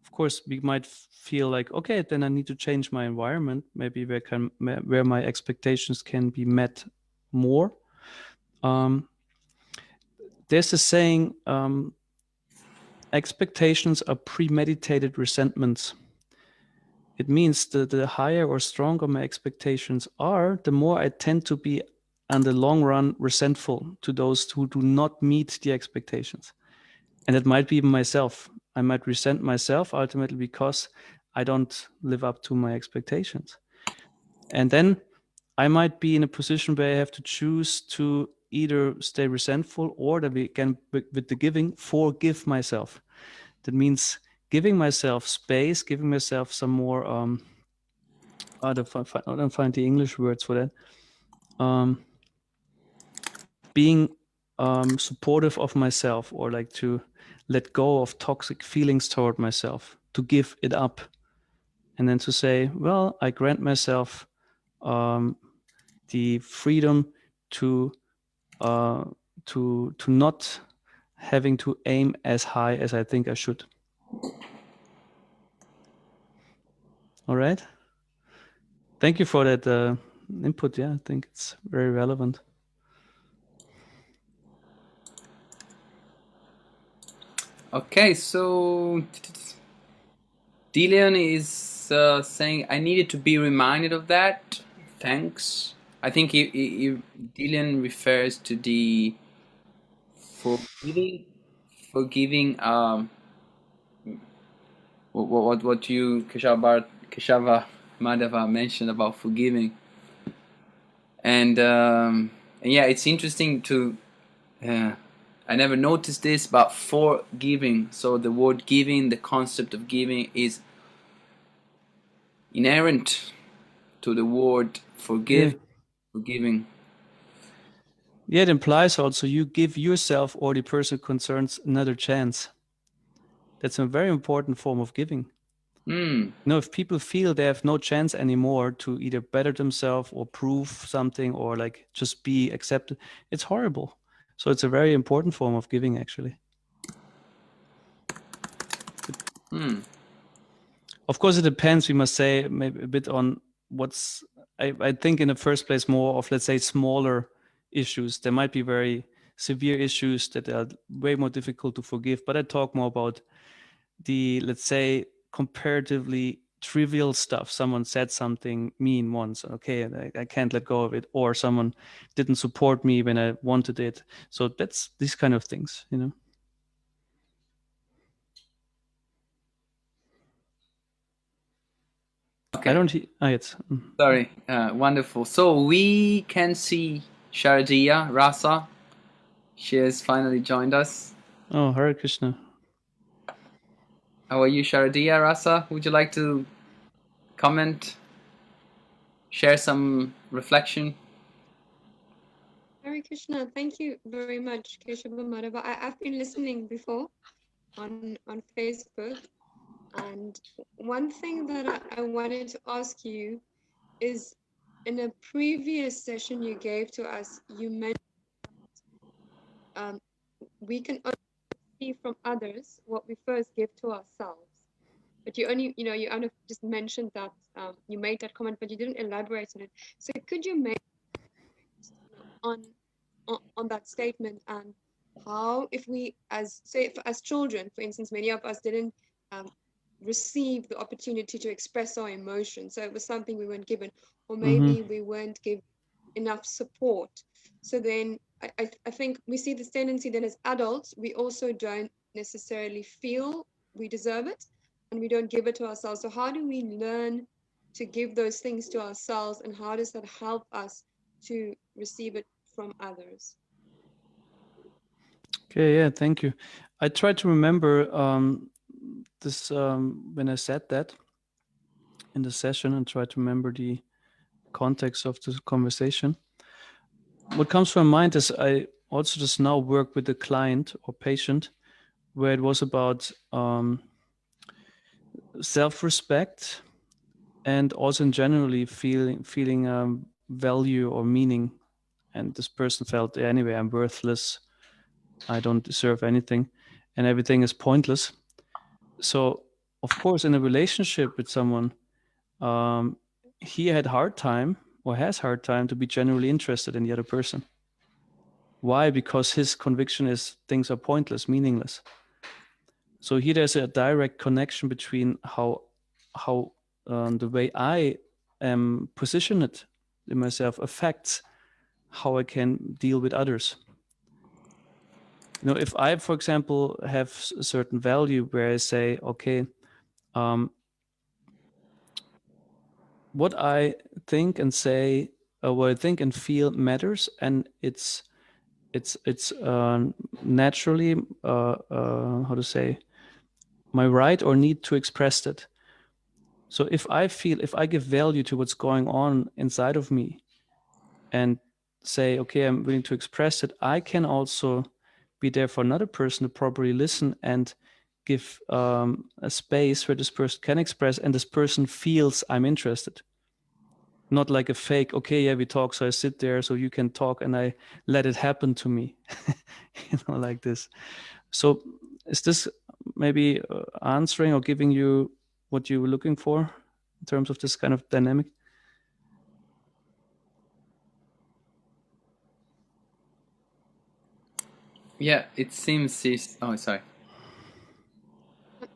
Of course, we might feel like, okay, then I need to change my environment. Maybe where my expectations can be met more. There's a saying, expectations are premeditated resentments. It means that the higher or stronger my expectations are, the more I tend to be, in the long run, resentful to those who do not meet the expectations. And it might be even myself. I might resent myself ultimately because I don't live up to my expectations. And then I might be in a position where I have to choose to either stay resentful, or that we can, with the giving, forgive myself. That means giving myself space, giving myself some more, I don't find the English words for that. Being supportive of myself, or like to let go of toxic feelings toward myself, to give it up. And then to say, well, I grant myself the freedom to not having to aim as high as I think I should. All right. Thank you for that input. Yeah, I think it's very relevant. Okay, so Dillian is saying, I needed to be reminded of that. Thanks. I think Dillian refers to the forgiving. What you Keshava Madhava mentioned about forgiving, and yeah, it's interesting to. I never noticed this, but forgiving. So the word giving, the concept of giving, is inherent to the word forgiving. Yeah, it implies also you give yourself or the person concerned another chance. That's a very important form of giving. If people feel they have no chance anymore to either better themselves or prove something, or like just be accepted, it's horrible. So it's a very important form of giving, actually. Of course, it depends, we must say, maybe a bit on what's, I think in the first place, more of, let's say, smaller issues. There might be very severe issues that are way more difficult to forgive, but I talk more about the, let's say, comparatively trivial stuff. Someone said something mean once, okay, I can't let go of it, or someone didn't support me when I wanted it. So that's these kind of things, Okay. I don't. It's Sorry. Wonderful. So we can see Sharadiya Rasa. She has finally joined us. Oh, Hare Krishna. How are you, Sharadiya Rasa? Would you like to comment, share some reflection? Hare Krishna, thank you very much, Keshava Madhava. I've been listening before on Facebook, and one thing that I wanted to ask you is, in a previous session you gave to us, you mentioned we can only see from others what we first give to ourselves. But you only, you kind of just mentioned that, you made that comment, but you didn't elaborate on it. So could you make on that statement, and how, if we, as children, for instance, many of us didn't receive the opportunity to express our emotions, so it was something we weren't given, or maybe we weren't given enough support. So then I think we see this tendency that as adults we also don't necessarily feel we deserve it and we don't give it to ourselves. So how do we learn to give those things to ourselves, and how does that help us to receive it from others? Okay, yeah, thank you. I tried to remember this when I said that in the session, and tried to remember the context of the conversation. What comes to my mind is I also just now work with a client or patient where it was about self-respect and also in generally feeling value or meaning. And this person felt, anyway, I'm worthless, I don't deserve anything, and everything is pointless. So of course in a relationship with someone, he had hard time or has hard time to be genuinely interested in the other person. Why? Because his conviction is things are pointless, meaningless. So here there's a direct connection between how the way I am positioned in myself affects how I can deal with others. You know, if I, for example, have a certain value where I say, okay, what I think and say, what I think and feel matters, and it's naturally how to say, my right or need to express that. So if I give value to what's going on inside of me and say, okay, I'm willing to express it, I can also be there for another person to properly listen and give a space where this person can express and this person feels I'm interested. Not like a fake, okay, yeah, we talk, so I sit there so you can talk and I let it happen to me, like this. So is this maybe answering or giving you what you were looking for in terms of this kind of dynamic? Yeah, it seems oh, sorry.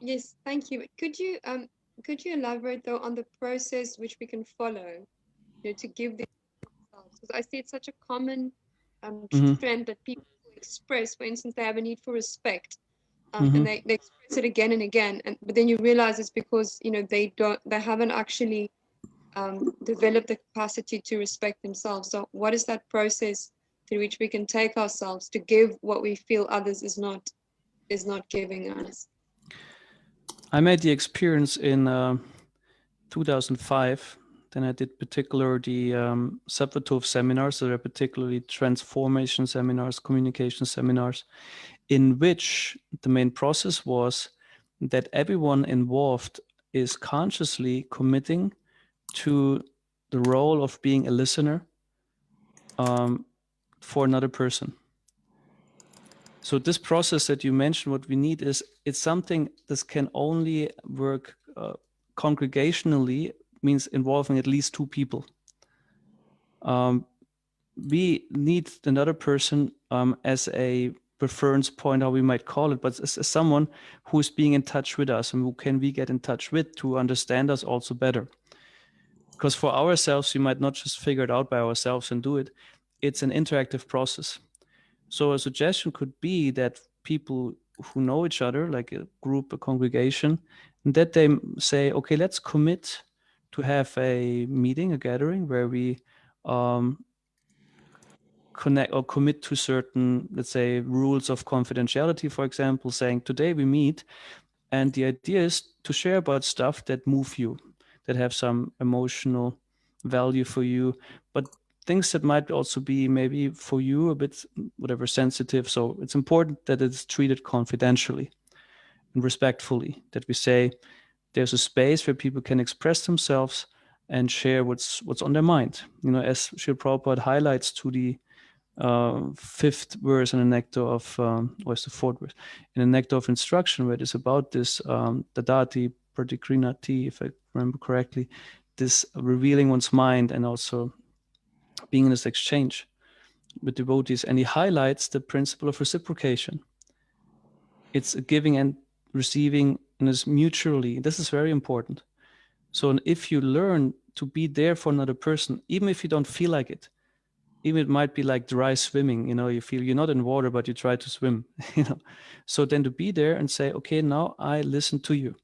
Yes, thank you. Could you elaborate though on the process which we can follow, to give the ourselves? Because I see it's such a common trend that people express. For instance, they have a need for respect, and they express it again and again, but then you realize it's because they haven't actually developed the capacity to respect themselves. So what is that process through which we can take ourselves to give what we feel others is not giving us? I made the experience in 2005. Then I did particular the Savatov seminars, so they're particularly transformation seminars, communication seminars, in which the main process was that everyone involved is consciously committing to the role of being a listener for another person. So this process that you mentioned, what we need is, it's something that can only work congregationally, means involving at least two people. We need another person as a reference point, how we might call it, but as someone who's being in touch with us and who can we get in touch with to understand us also better. Because for ourselves, we might not just figure it out by ourselves and do it. It's an interactive process. So a suggestion could be that people who know each other, like a group, a congregation, that they say, okay, let's commit to have a meeting, a gathering where we connect or commit to certain, let's say, rules of confidentiality, for example, saying today we meet and the idea is to share about stuff that move you, that have some emotional value for you, but things that might also be maybe for you a bit, whatever, sensitive. So it's important that it's treated confidentially and respectfully, that we say there's a space where people can express themselves and share what's on their mind. As Srila Prabhupada highlights to the fifth verse in the nectar of, or it's the fourth verse, in the nectar of instruction, where it is about this dadati pratikrinati, if I remember correctly, this revealing one's mind and also being in this exchange with devotees. And he highlights the principle of reciprocation. It's a giving and receiving, and it's mutually. This is very important. So if you learn to be there for another person, even if you don't feel like it, even it might be like dry swimming, you feel you're not in water, but you try to swim, So then to be there and say, okay, now I listen to you.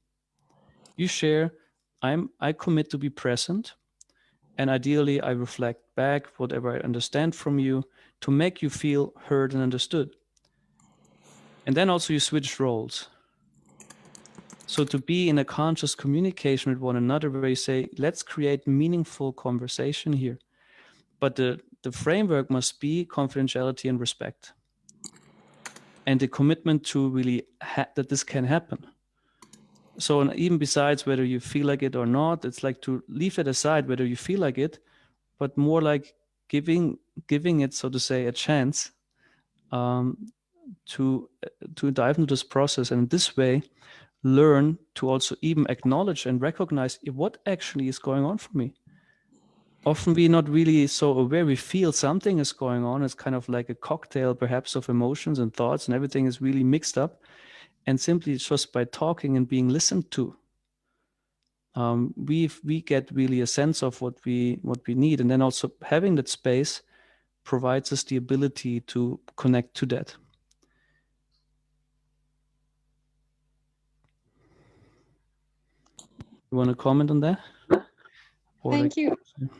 You share, I commit to be present, and ideally I reflect back whatever I understand from you to make you feel heard and understood. And then also you switch roles. So to be in a conscious communication with one another where you say, let's create meaningful conversation here. But the framework must be confidentiality and respect. And the commitment to really that this can happen. So and even besides whether you feel like it or not, it's like to leave it aside whether you feel like it, but more like giving it, so to say, a chance to dive into this process, and this way learn to also even acknowledge and recognize what actually is going on for me. Often we're not really so aware. We feel something is going on. It's kind of like a cocktail perhaps of emotions and thoughts, and everything is really mixed up. And simply just by talking and being listened to, we get really a sense of what we need, and then also having that space provides us the ability to connect to that. You want to comment on that? Thank you.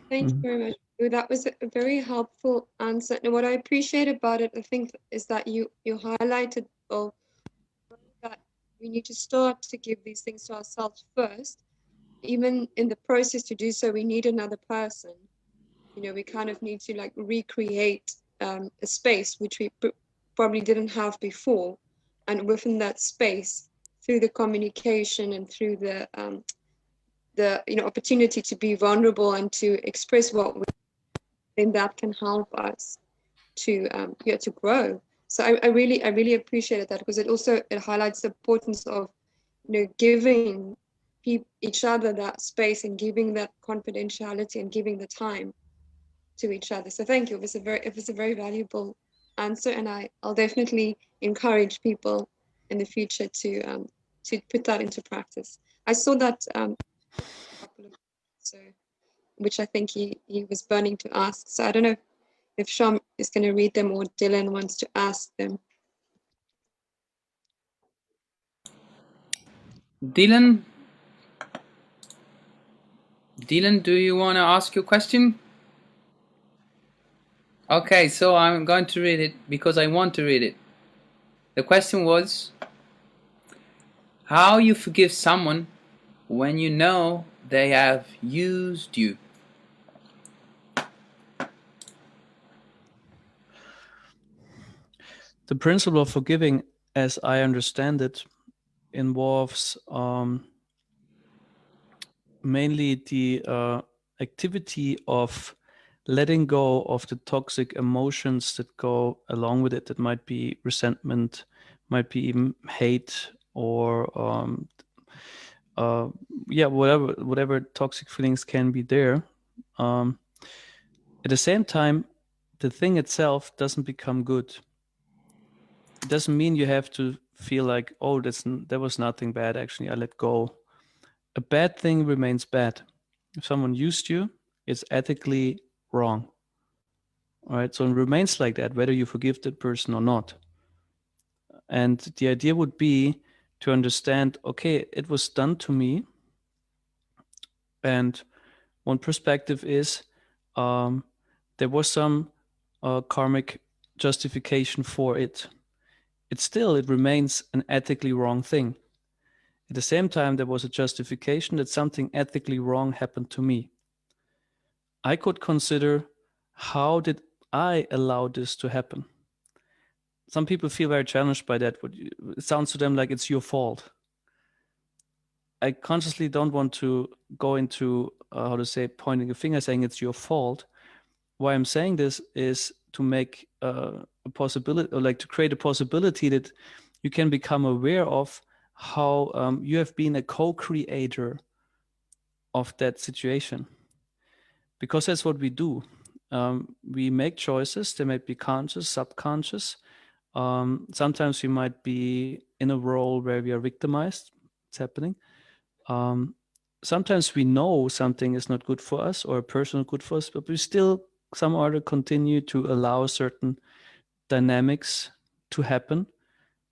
Thank you very much. That was a very helpful answer. And what I appreciate about it, I think, is that you highlighted that we need to start to give these things to ourselves first. Even in the process to do so, we need another person. You know, we kind of need to like recreate a space which we probably didn't have before. And within that space, through the communication and through the opportunity to be vulnerable and to express what we think, that can help us to to grow. So I really appreciated that, because it highlights the importance of giving each other that space and giving that confidentiality and giving the time to each other. So thank you. It was a very valuable answer, and I'll definitely encourage people in the future to put that into practice. I saw that so which I think he was burning to ask. So I don't know if Sham is going to read them or Dylan wants to ask them. Dylan, do you want to ask your question? Okay, so I'm going to read it because I want to read it. The question was, how you forgive someone when you know they have used you? The principle of forgiving, as I understand it, involves mainly the activity of letting go of the toxic emotions that go along with it. That might be resentment, might be even hate, or whatever toxic feelings can be there. At the same time, the thing itself doesn't become good. It doesn't mean you have to feel like, oh, there was nothing bad, actually, I let go. A bad thing remains bad. If someone used you, it's ethically wrong. All right, so it remains like that, whether you forgive that person or not. And the idea would be to understand, okay, it was done to me. And one perspective is there was some karmic justification for it. It remains an ethically wrong thing. At the same time, there was a justification that something ethically wrong happened to me. I could consider, how did I allow this to happen? Some people feel very challenged by that. It sounds to them like it's your fault. I consciously don't want to go into, pointing a finger saying it's your fault. Why I'm saying this is to make a possibility, or like to create a possibility that you can become aware of how you have been a co-creator of that situation. Because that's what we do. We make choices. They might be conscious, subconscious. Sometimes we might be in a role where we are victimized. It's happening. Sometimes we know something is not good for us, or a person is good for us, but we still somehow continue to allow certain dynamics to happen.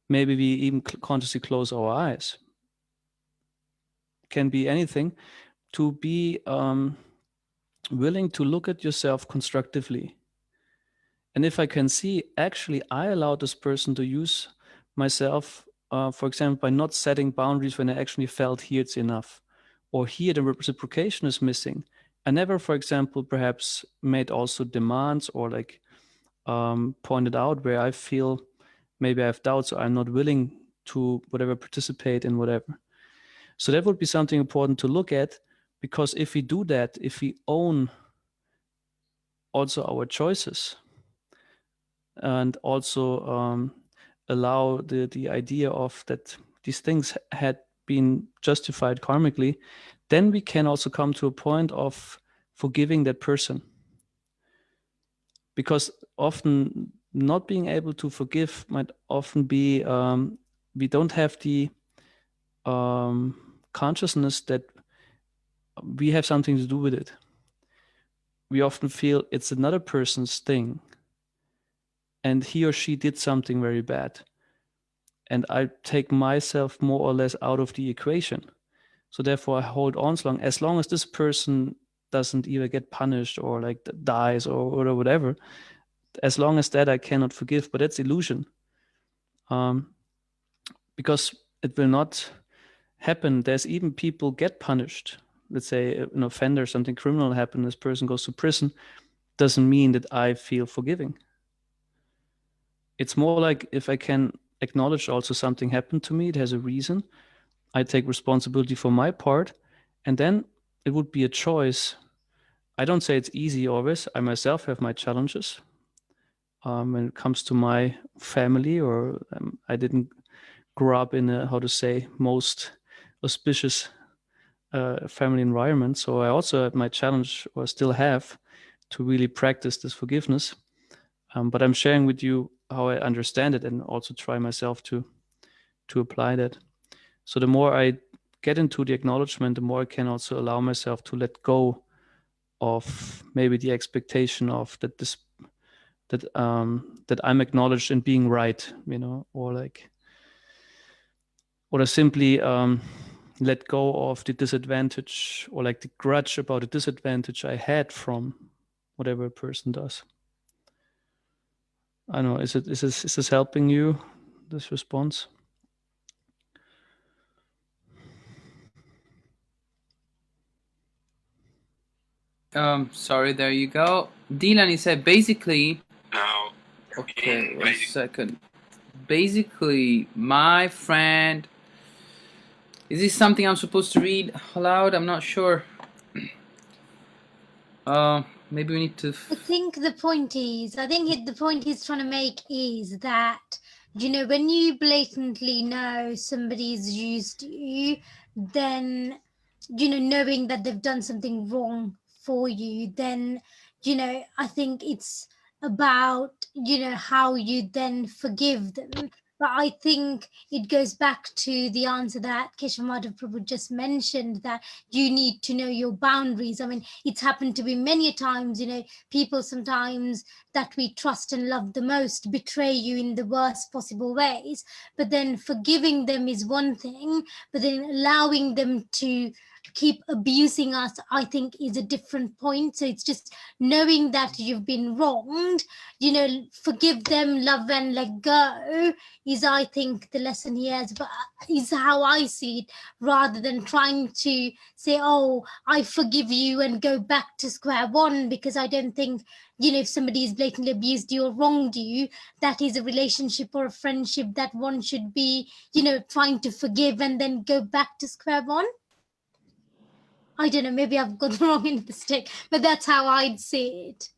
Maybe we even consciously close our eyes. can be anything, to be willing to look at yourself constructively. And if I can see, actually, I allowed this person to use myself, for example, by not setting boundaries when I actually felt here it's enough, or here the reciprocation is missing. I never, for example, perhaps made also demands or like pointed out where I feel maybe I have doubts or I'm not willing to whatever participate in whatever. So that would be something important to look at, because if we do that, if we own also our choices and also allow the idea of that these things had been justified karmically, then we can also come to a point of forgiving that person. Because often not being able to forgive might often be we don't have the consciousness that we have something to do with it. We often feel it's another person's thing and he or she did something very bad, and I take myself more or less out of the equation. So therefore I hold on as long as this person doesn't either get punished or like dies or whatever. As long as that I cannot forgive, but that's illusion. Because it will not happen. There's even people get punished. Let's say an offender, something criminal happened, this person goes to prison, doesn't mean that I feel forgiving. It's more like if I can acknowledge also something happened to me, it has a reason, I take responsibility for my part, and then it would be a choice. I don't say it's easy always. I myself have my challenges when it comes to my family, or I didn't grow up in a, how to say, most auspicious family environment. So I also have my challenge, or still have, to really practice this forgiveness. But I'm sharing with you how I understand it and also try myself to apply that. So the more I get into the acknowledgement, the more I can also allow myself to let go of maybe the expectation of that I'm acknowledged in being right, you know, or I simply let go of the disadvantage or like the grudge about the disadvantage I had from whatever a person does. I don't know, is this helping you, this response? Sorry, there you go. Dylan, he said basically. Okay, 1 second. Basically, my friend. Is this something I'm supposed to read aloud? I'm not sure. Maybe we need to. I think the point he's trying to make is that, you know, when you blatantly know somebody's used you, then, you know, knowing that they've done something wrong for you, then, you know, I think it's about, you know, how you then forgive them. But I think it goes back to the answer that Keshav Prabhu just mentioned, that you need to know your boundaries. I mean, it's happened to be many times, you know, people sometimes that we trust and love the most betray you in the worst possible ways. But then forgiving them is one thing, but then allowing them to keep abusing us, I think, is a different point. So it's just knowing that you've been wronged, you know, forgive them, love and let go is, I think, the lesson he has, but is how I see it, rather than trying to say, oh, I forgive you and go back to square one, because I don't think, you know, if somebody is blatantly abused you or wronged you, that is a relationship or a friendship that one should be, you know, trying to forgive and then go back to square one. I don't know, maybe I've got the wrong end of the stick, but that's how I'd see it.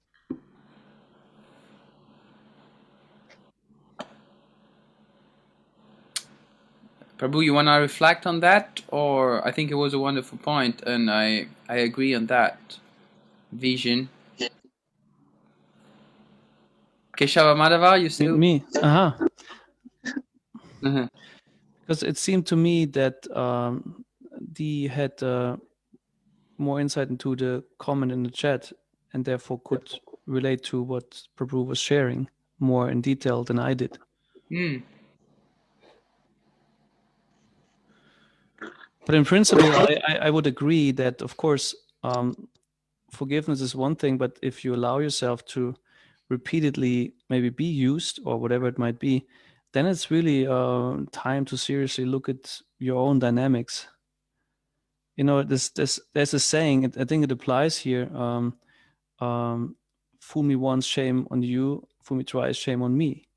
Prabhu, you want to reflect on that? Or I think it was a wonderful point, and I agree on that vision. Keshava Madhava, you still? Me? Uh-huh. Because it seemed to me that Dee had more insight into the comment in the chat and therefore could relate to what Prabhu was sharing more in detail than I did. But in principle, I would agree that, of course, forgiveness is one thing, but if you allow yourself to repeatedly maybe be used or whatever it might be, then it's really time to seriously look at your own dynamics. You know, there's a saying, I think it applies here. Fool me once, shame on you. Fool me twice, shame on me.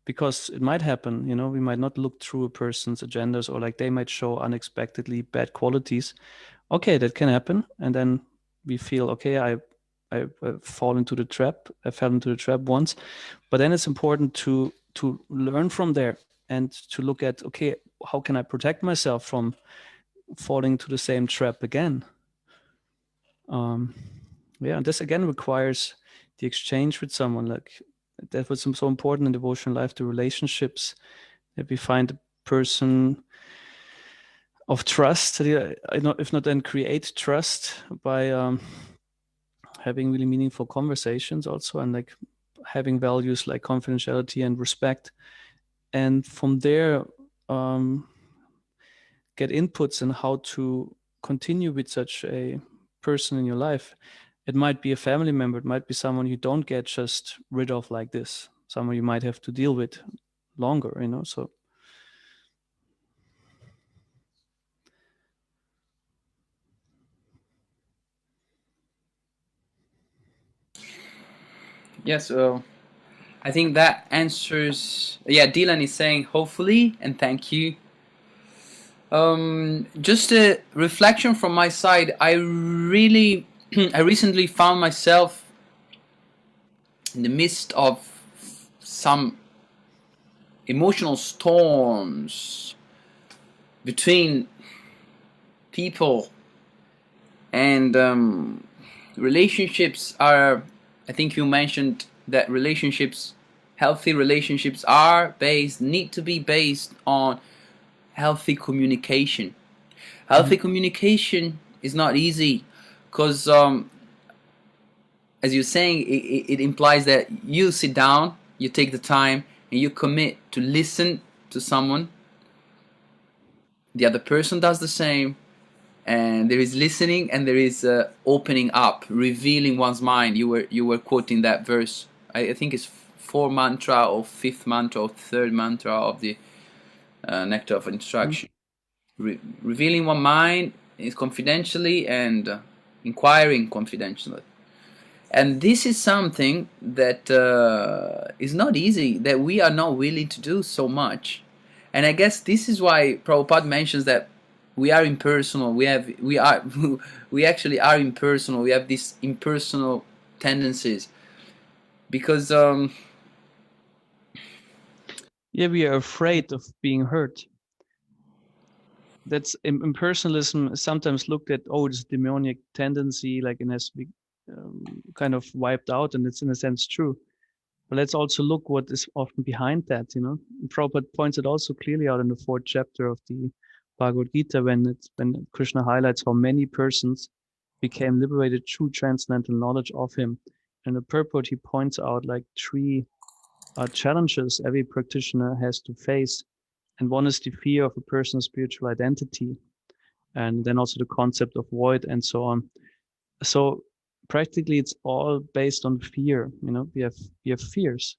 Because it might happen, you know, we might not look through a person's agendas, or like they might show unexpectedly bad qualities. Okay, that can happen, and then we feel, okay, I fall into the trap. I fell into the trap once, but then it's important to learn from there and to look at, okay, how can I protect myself from falling into the same trap again? Yeah, and this again requires the exchange with someone. Like that was so important in devotional life, the relationships, that we find a person of trust, if not then create trust by having really meaningful conversations also, and like having values like confidentiality and respect, and from there get inputs on how to continue with such a person in your life. It might be a family member, it might be someone you don't get just rid of like this, someone you might have to deal with longer, you know. So Yes, I think that answers. Yeah, Dylan is saying hopefully, and thank you. Just a reflection from my side. I recently found myself in the midst of some emotional storms between people, and relationships are. I think you mentioned that healthy relationships need to be based on healthy communication. Healthy communication is not easy because, as you're saying, it implies that you sit down, you take the time, and you commit to listen to someone. The other person does the same, and there is listening, and there is opening up, revealing one's mind. You were quoting that verse. I think it's 4th mantra or 5th mantra or 3rd mantra of the Nectar of Instruction. Revealing one mind is confidentially, and inquiring confidentially. And this is something that is not easy, that we are not willing to do so much. And I guess this is why Prabhupada mentions that we are impersonal. We actually are impersonal. We have these impersonal tendencies because yeah, we are afraid of being hurt. That's impersonalism is sometimes looked at, oh, it's a demonic tendency, like it has to be kind of wiped out, and it's in a sense true. But let's also look what is often behind that, you know. Prabhupada points it also clearly out in the 4th chapter of the Bhagavad Gita, when Krishna highlights how many persons became liberated through transcendental knowledge of him. In the purport, he points out like 3 challenges every practitioner has to face. And one is the fear of a person's spiritual identity, and then also the concept of void and so on. So practically it's all based on fear. You know, we have fears.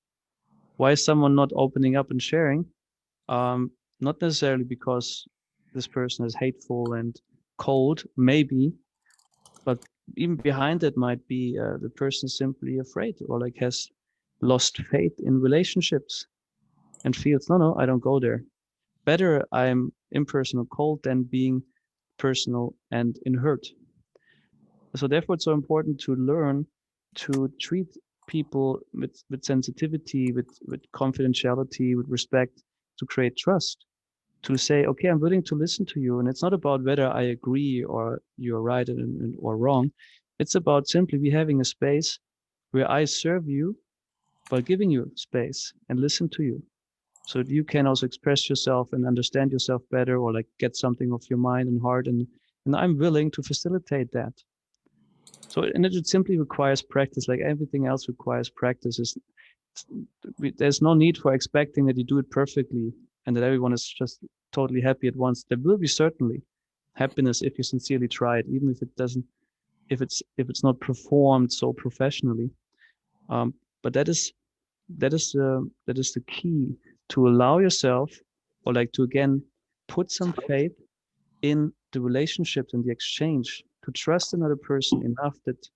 Why is someone not opening up and sharing? Not necessarily because this person is hateful and cold, maybe, but even behind it might be the person simply afraid, or like has lost faith in relationships and feels, no, I don't go there. Better I'm impersonal cold than being personal and in hurt. So therefore it's so important to learn to treat people with sensitivity, with confidentiality, with respect, to create trust, to say, okay, I'm willing to listen to you. And it's not about whether I agree or you're right or wrong. It's about simply we having a space where I serve you by giving you space and listen to you, so that you can also express yourself and understand yourself better, or like get something off your mind and heart. And I'm willing to facilitate that. So, and it simply requires practice, like everything else requires practice. There's no need for expecting that you do it perfectly and that everyone is just totally happy at once. There will be certainly happiness if you sincerely try it, even if it doesn't, if it's not performed so professionally. But that is the key, to allow yourself, or like to again put some faith in the relationships and the exchange, to trust another person enough that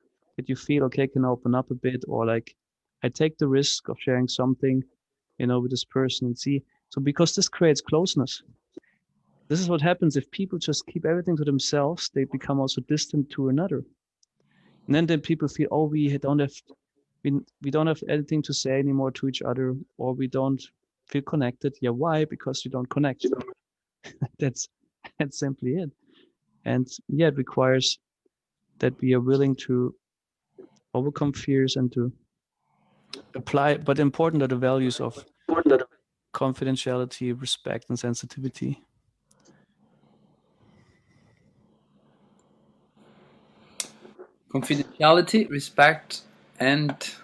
you feel, okay, I can open up a bit, or like I take the risk of sharing something, with this person and see. So because this creates closeness. This is what happens if people just keep everything to themselves. They become also distant to another, and then people feel, oh, we don't have anything to say anymore to each other, or we don't feel connected. Yeah, why? Because you don't connect. That's simply it. And yeah, it requires that we are willing to overcome fears and to apply, but important are the values of confidentiality, respect, and sensitivity. Confidentiality, respect, and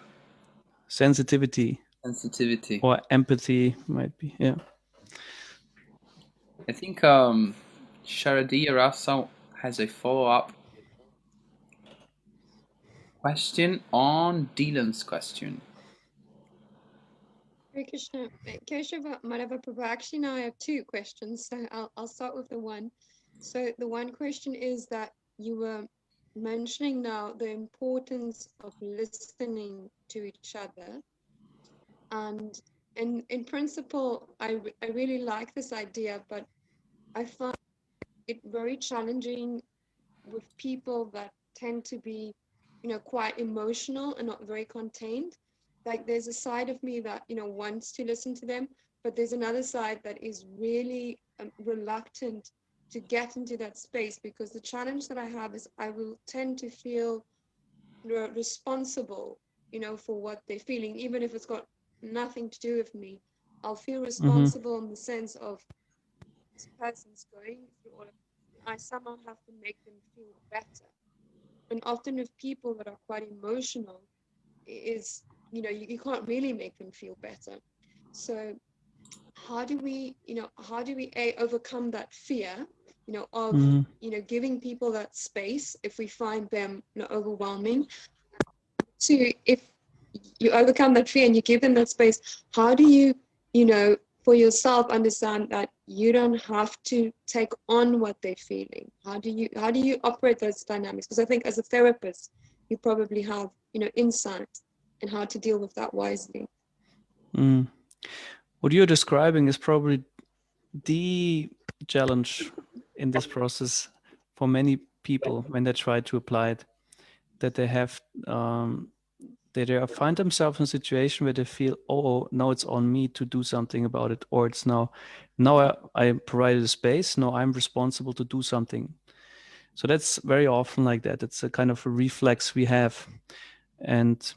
Sensitivity sensitivity. or empathy might be, yeah. I think Sharadia Rasa has a follow-up question on Dylan's question. Hare Krishna. Keshava Madhava Prabhu. Actually, now I have two questions, so I'll start with the one. So the one question is that you were mentioning now the importance of listening to each other, and in principle, I really like this idea, but I find it very challenging with people that tend to be, quite emotional and not very contained. Like there's a side of me that, wants to listen to them, but there's another side that is really reluctant to get into that space, because the challenge that I have is I will tend to feel responsible, for what they're feeling, even if it's got nothing to do with me. I'll feel responsible in the sense of this person's going through all of this, and I somehow have to make them feel better. And often with people that are quite emotional, is, you can't really make them feel better. So how do we overcome that fear, of giving people that space if we find them overwhelming? To, if you overcome that fear and you give them that space, how do you, for yourself understand that you don't have to take on what they're feeling? How do you operate those dynamics? Because I think as a therapist, you probably have, insight in how to deal with that wisely. What you're describing is probably the challenge in this process for many people when they try to apply it, that they have they find themselves in a situation where they feel, oh, now it's on me to do something about it, or it's now I provided a space, now I'm responsible to do something. So that's very often like that. It's a kind of a reflex we have. And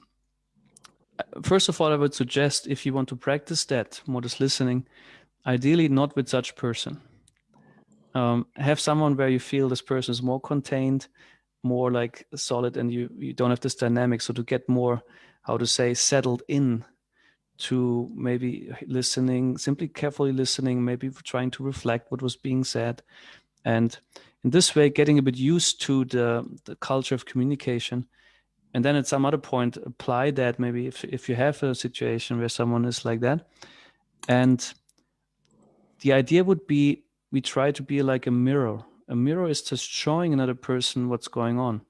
first of all, I would suggest, if you want to practice that modest listening, ideally not with such person. Have someone where you feel this person is more contained, more like solid, and you don't have this dynamic. So to get more, how to say, settled in to maybe listening, simply carefully listening, maybe trying to reflect what was being said. And in this way, getting a bit used to the culture of communication. And then at some other point, apply that maybe if you have a situation where someone is like that. And the idea would be, we try to be like a mirror. A mirror is just showing another person what's going on.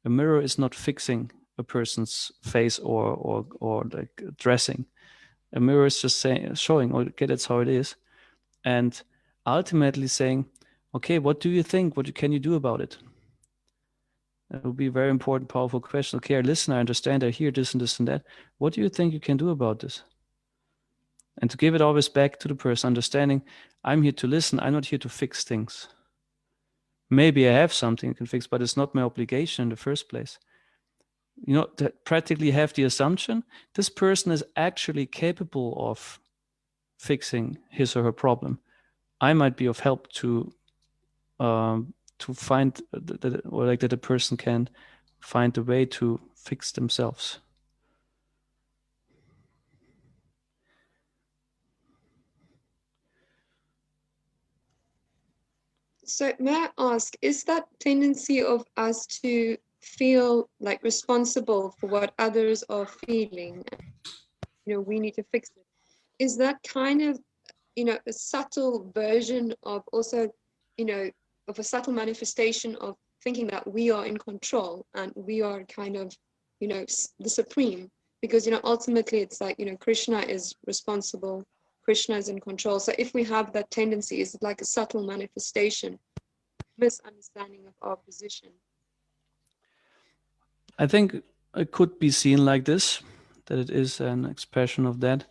A mirror is not fixing a person's face or like dressing. A mirror is just showing, okay, that's how it is. And ultimately saying, okay, what do you think? What can you do about it? That would be a very important, powerful question. Okay, I listen, I understand, I hear this and this and that. What do you think you can do about this? And to give it always back to the person, understanding, I'm here to listen, I'm not here to fix things. Maybe I have something I can fix, but it's not my obligation in the first place. To practically have the assumption this person is actually capable of fixing his or her problem. I might be of help to find that a person can find a way to fix themselves. So may I ask, is that tendency of us to feel like responsible for what others are feeling, we need to fix it, is that kind of, a subtle version of also, of a subtle manifestation of thinking that we are in control and we are kind of, the supreme? Because, ultimately it's like, Krishna is responsible, Krishna is in control. So if we have that tendency, is it like a subtle manifestation, misunderstanding of our position? I think it could be seen like this, that it is an expression of that.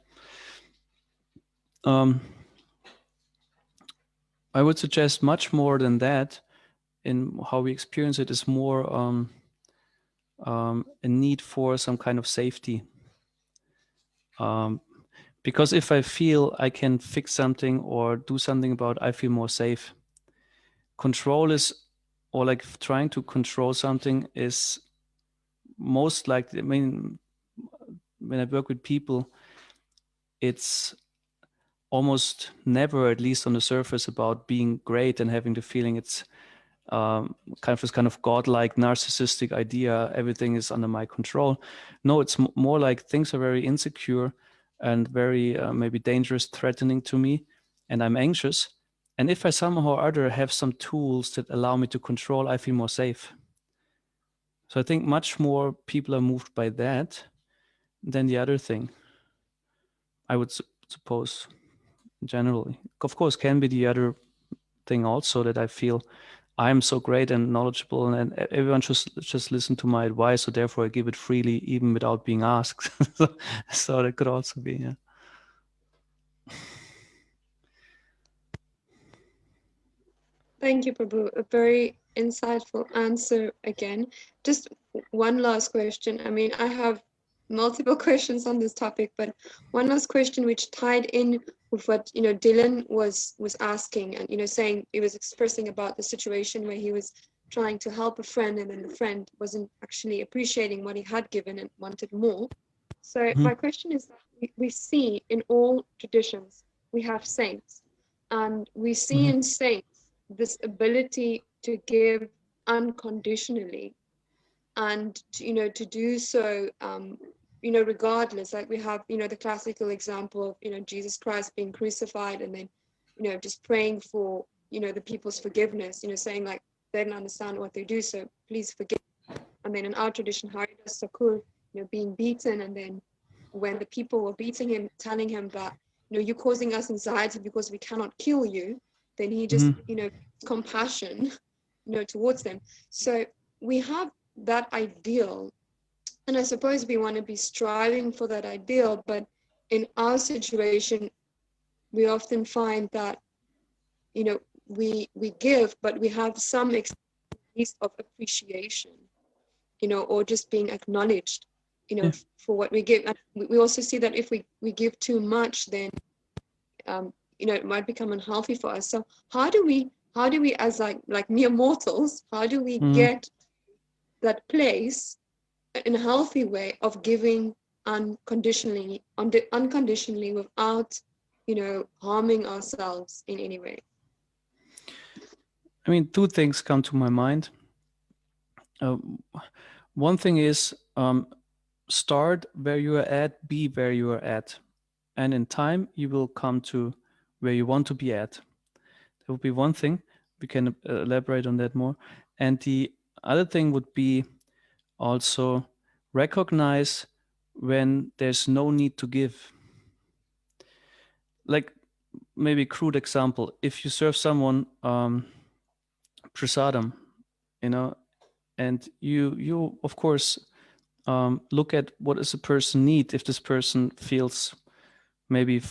I would suggest much more than that. In how we experience it is more a need for some kind of safety. Because if I feel I can fix something or do something about it, I feel more safe. Control is, or like trying to control something is most likely, I mean, when I work with people, it's almost never, at least on the surface, about being great and having the feeling it's kind of this kind of godlike narcissistic idea, everything is under my control. No, it's more like things are very insecure and very maybe dangerous, threatening to me, and I'm anxious. And if I somehow or other have some tools that allow me to control, I feel more safe. So I think much more people are moved by that than the other thing, I would suppose, generally. Of course, can be the other thing also, that I feel I'm so great and knowledgeable and everyone should just listen to my advice, so therefore I give it freely even without being asked. So that could also be, yeah. Thank you, Prabhu. A very insightful answer again. Just one last question. I mean, I have multiple questions on this topic, but one last question which tied in with what Dylan was asking, and saying, he was expressing about the situation where he was trying to help a friend and then the friend wasn't actually appreciating what he had given and wanted more. So my question is that we see in all traditions we have saints, and we see in saints this ability to give unconditionally, and to do so regardless. Like we have the classical example of Jesus Christ being crucified and then just praying for the people's forgiveness, saying like they don't understand what they do, so please forgive. And then in our tradition, Haridas Thakur being beaten, and then when the people were beating him, telling him that you're causing us anxiety because we cannot kill you, then he just compassion towards them. So we have that ideal, and I suppose we want to be striving for that ideal, but in our situation we often find that we give, but we have some least of appreciation, or just being acknowledged for what we give. And we also see that if we give too much, then it might become unhealthy for us. So how do we as like mere mortals, how do we get that place in a healthy way of giving unconditionally without harming ourselves in any way? I mean, two things come to my mind. One thing is start where you are at, be where you are at, and in time you will come to where you want to be at. That would be one thing. We can elaborate on that more. And the other thing would be also recognize when there's no need to give. Like maybe a crude example, if you serve someone prasadam, and you of course look at what does a person need. If this person feels maybe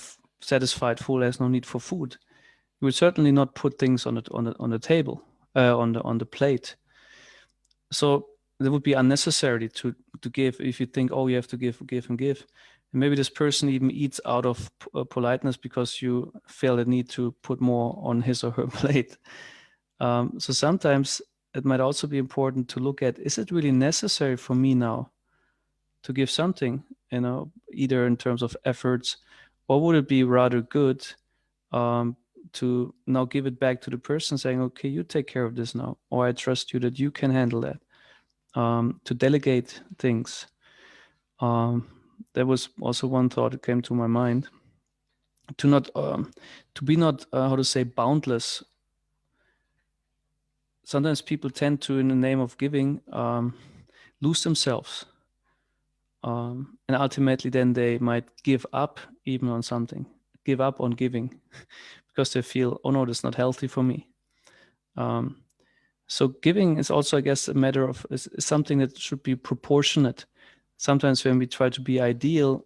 satisfied, full, has no need for food, you would certainly not put things on the table, on the plate. So that would be unnecessary to give if you think, oh, you have to give. And maybe this person even eats out of politeness because you feel the need to put more on his or her plate. So sometimes it might also be important to look at, is it really necessary for me now to give something, either in terms of efforts, or would it be rather good to now give it back to the person, saying, okay, you take care of this now, or I trust you that you can handle that. To delegate things. There was also one thought that came to my mind. To not, to be not, how to say, boundless. Sometimes people tend to, in the name of giving, lose themselves. And ultimately then they might give up even on something, give up on giving, because they feel, oh no, that's not healthy for me. So giving is also, I guess, a matter of, is something that should be proportionate. Sometimes when we try to be ideal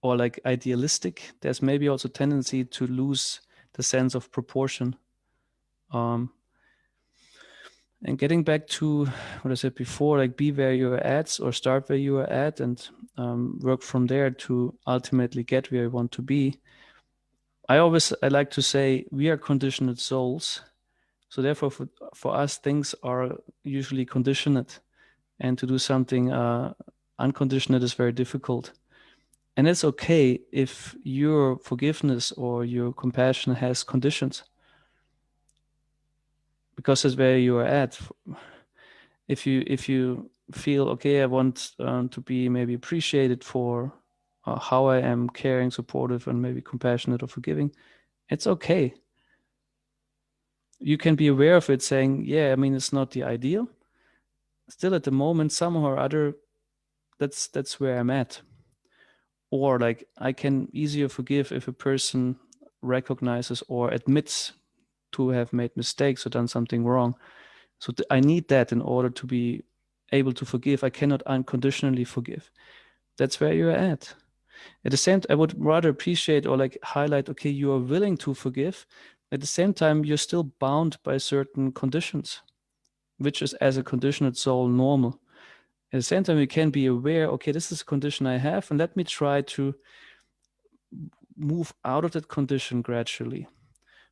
or like idealistic, there's maybe also tendency to lose the sense of proportion. And getting back to what I said before, like be where you're at or start where you are at and work from there to ultimately get where you want to be. I like to say we are conditioned souls. So therefore for us, things are usually conditioned, and to do something unconditioned is very difficult. And it's okay if your forgiveness or your compassion has conditions, because that's where you are at. If you feel, okay, I want to be maybe appreciated for how I am caring, supportive, and maybe compassionate or forgiving, it's okay. You can be aware of it, saying, yeah, I mean, it's not the ideal. Still at the moment, somehow or other, that's where I'm at. Or like, I can easier forgive if a person recognizes or admits to have made mistakes or done something wrong. So I need that in order to be able to forgive. I cannot unconditionally forgive. That's where you're at. At the same time, I would rather appreciate or like highlight, okay, you are willing to forgive. At the same time, you're still bound by certain conditions, which is, as a conditioned soul, normal. At the same time, you can be aware, okay, this is a condition I have, and let me try to move out of that condition gradually.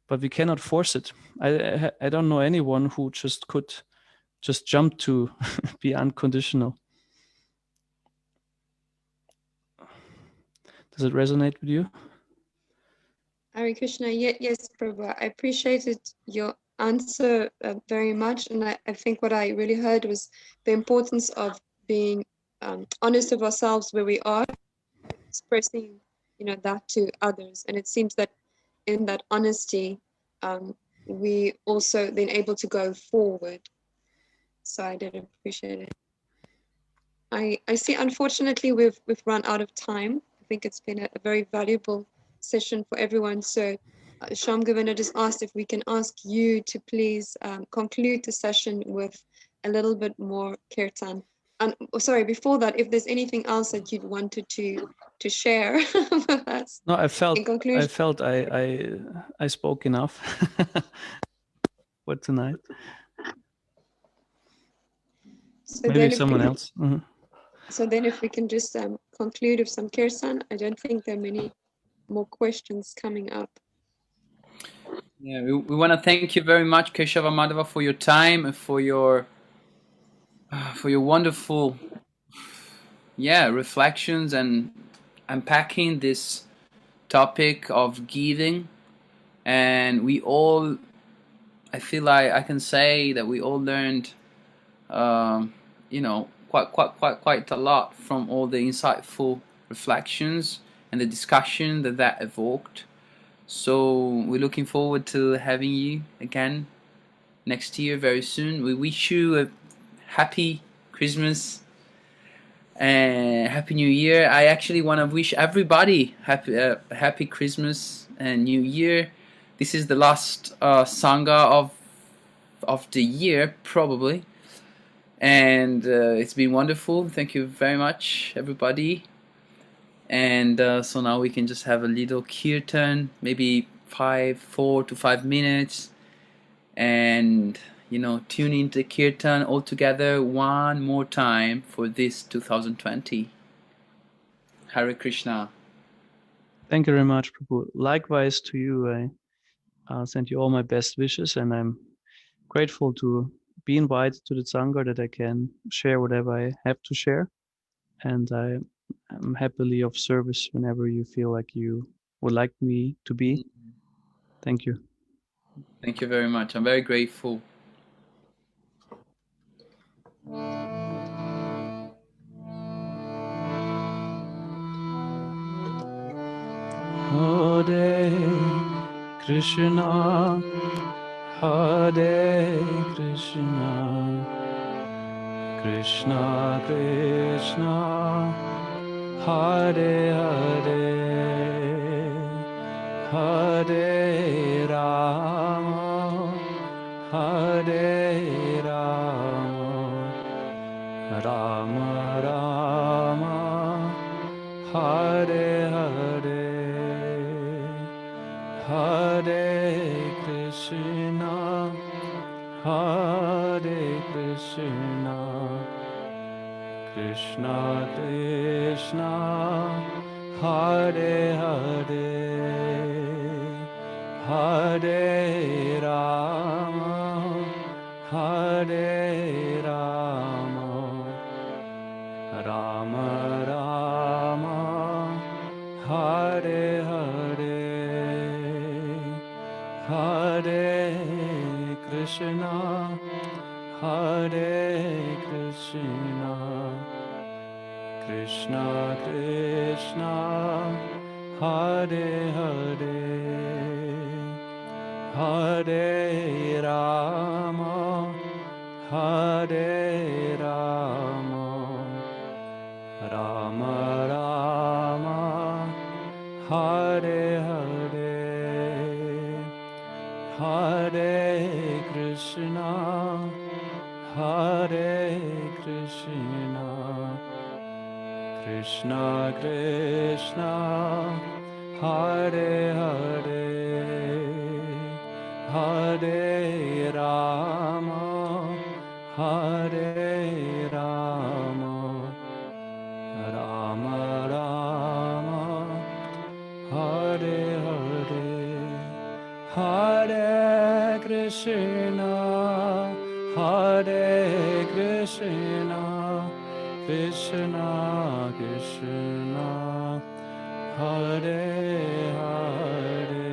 But we cannot force it. I don't know anyone who just could just jump to be unconditional. Does it resonate with you? Hare Krishna, yes, Prabhu. I appreciated your answer very much, and I think what I really heard was the importance of being honest with ourselves where we are, expressing, that to others. And it seems that in that honesty, we also then able to go forward. So I did appreciate it. I see, unfortunately, we've run out of time. I think it's been a very valuable session for everyone. So Sham Governor just asked if we can ask you to please conclude the session with a little bit more kirtan. And sorry, before that, if there's anything else that you'd wanted to share with us. No, I felt in conclusion. I spoke enough for tonight. So maybe then someone else. Mm-hmm. So then if we can just conclude with some kirtan, I don't think there are many more questions coming up. Yeah, we want to thank you very much, Keshava Madhava, for your time and for your wonderful reflections and unpacking this topic of giving. And we all, I feel like I can say that we all learned quite a lot from all the insightful reflections and the discussion that evoked. So we're looking forward to having you again next year very soon. We wish you a happy Christmas and happy New Year. I actually want to wish everybody happy Christmas and New Year. This is the last Sangha of the year, probably. And it's been wonderful. Thank you very much, everybody. And so now we can just have a little kirtan, maybe 4 to 5 minutes, and tune into kirtan all together one more time for this 2020. Hare Krishna. Thank you very much, Prabhu. Likewise to you. I send you all my best wishes, and I'm grateful to be invited to the Sangha, that I can share whatever I have to share. And I'm happily of service whenever you feel like you would like me to be. Thank you. Thank you very much. I'm very grateful. Hare Krishna, Hare Krishna, Krishna Krishna, Hare Hare, Hare Rama, Hare Rama, Rama Rama, Hare Hare, Hare Krishna, Hare Krishna, Krishna Krishna, Hare Hare, Hare Rama, Hare Rama, Rama Rama, Hare Hare, Hare Krishna, Hare Krishna, Krishna Krishna, Hare Hare, Hare Rama, Hare Rama, Rama Rama, Hare Hare, Hare Krishna, Hare Krishna, Krishna Krishna, Hare Hare, Hare Rama, Hare Rama, Rama Rama, Hare Hare, Hare Krishna, Hare Krishna, Krishna Krishna, Hare Hare,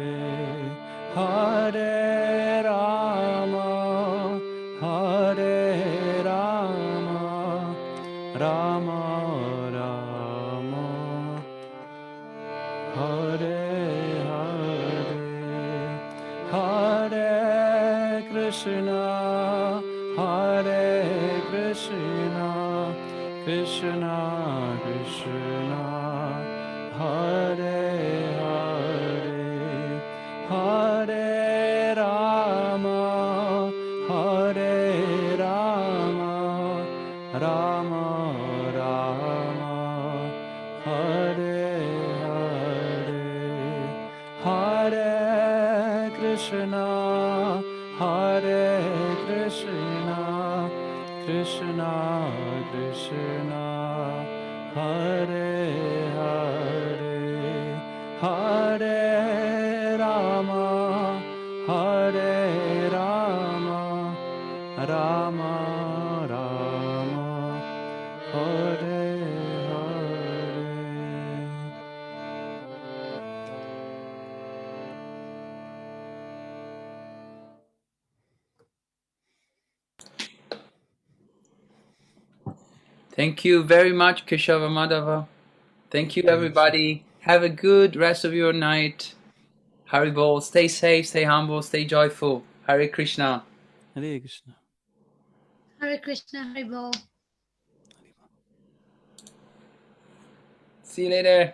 Hare Rama, Hare Rama, Rama Rama, Hare Hare, Hare Krishna, Hare Krishna, Krishna Krishna, Hare Hare, Hare Rama, Hare Rama, Rama Rama, Hare Hare, Hare Krishna, Hare Krishna, Krishna Krishna, Hare Hare, Hare Rama, Hare Rama, Rama Rama, Hare Hare. Thank you very much, Keshava Madhava. Thank you, everybody. Have a good rest of your night. Haribol, stay safe, stay humble, stay joyful. Hare Krishna. Hare Krishna. Hare Krishna, Hare Bol. See you later.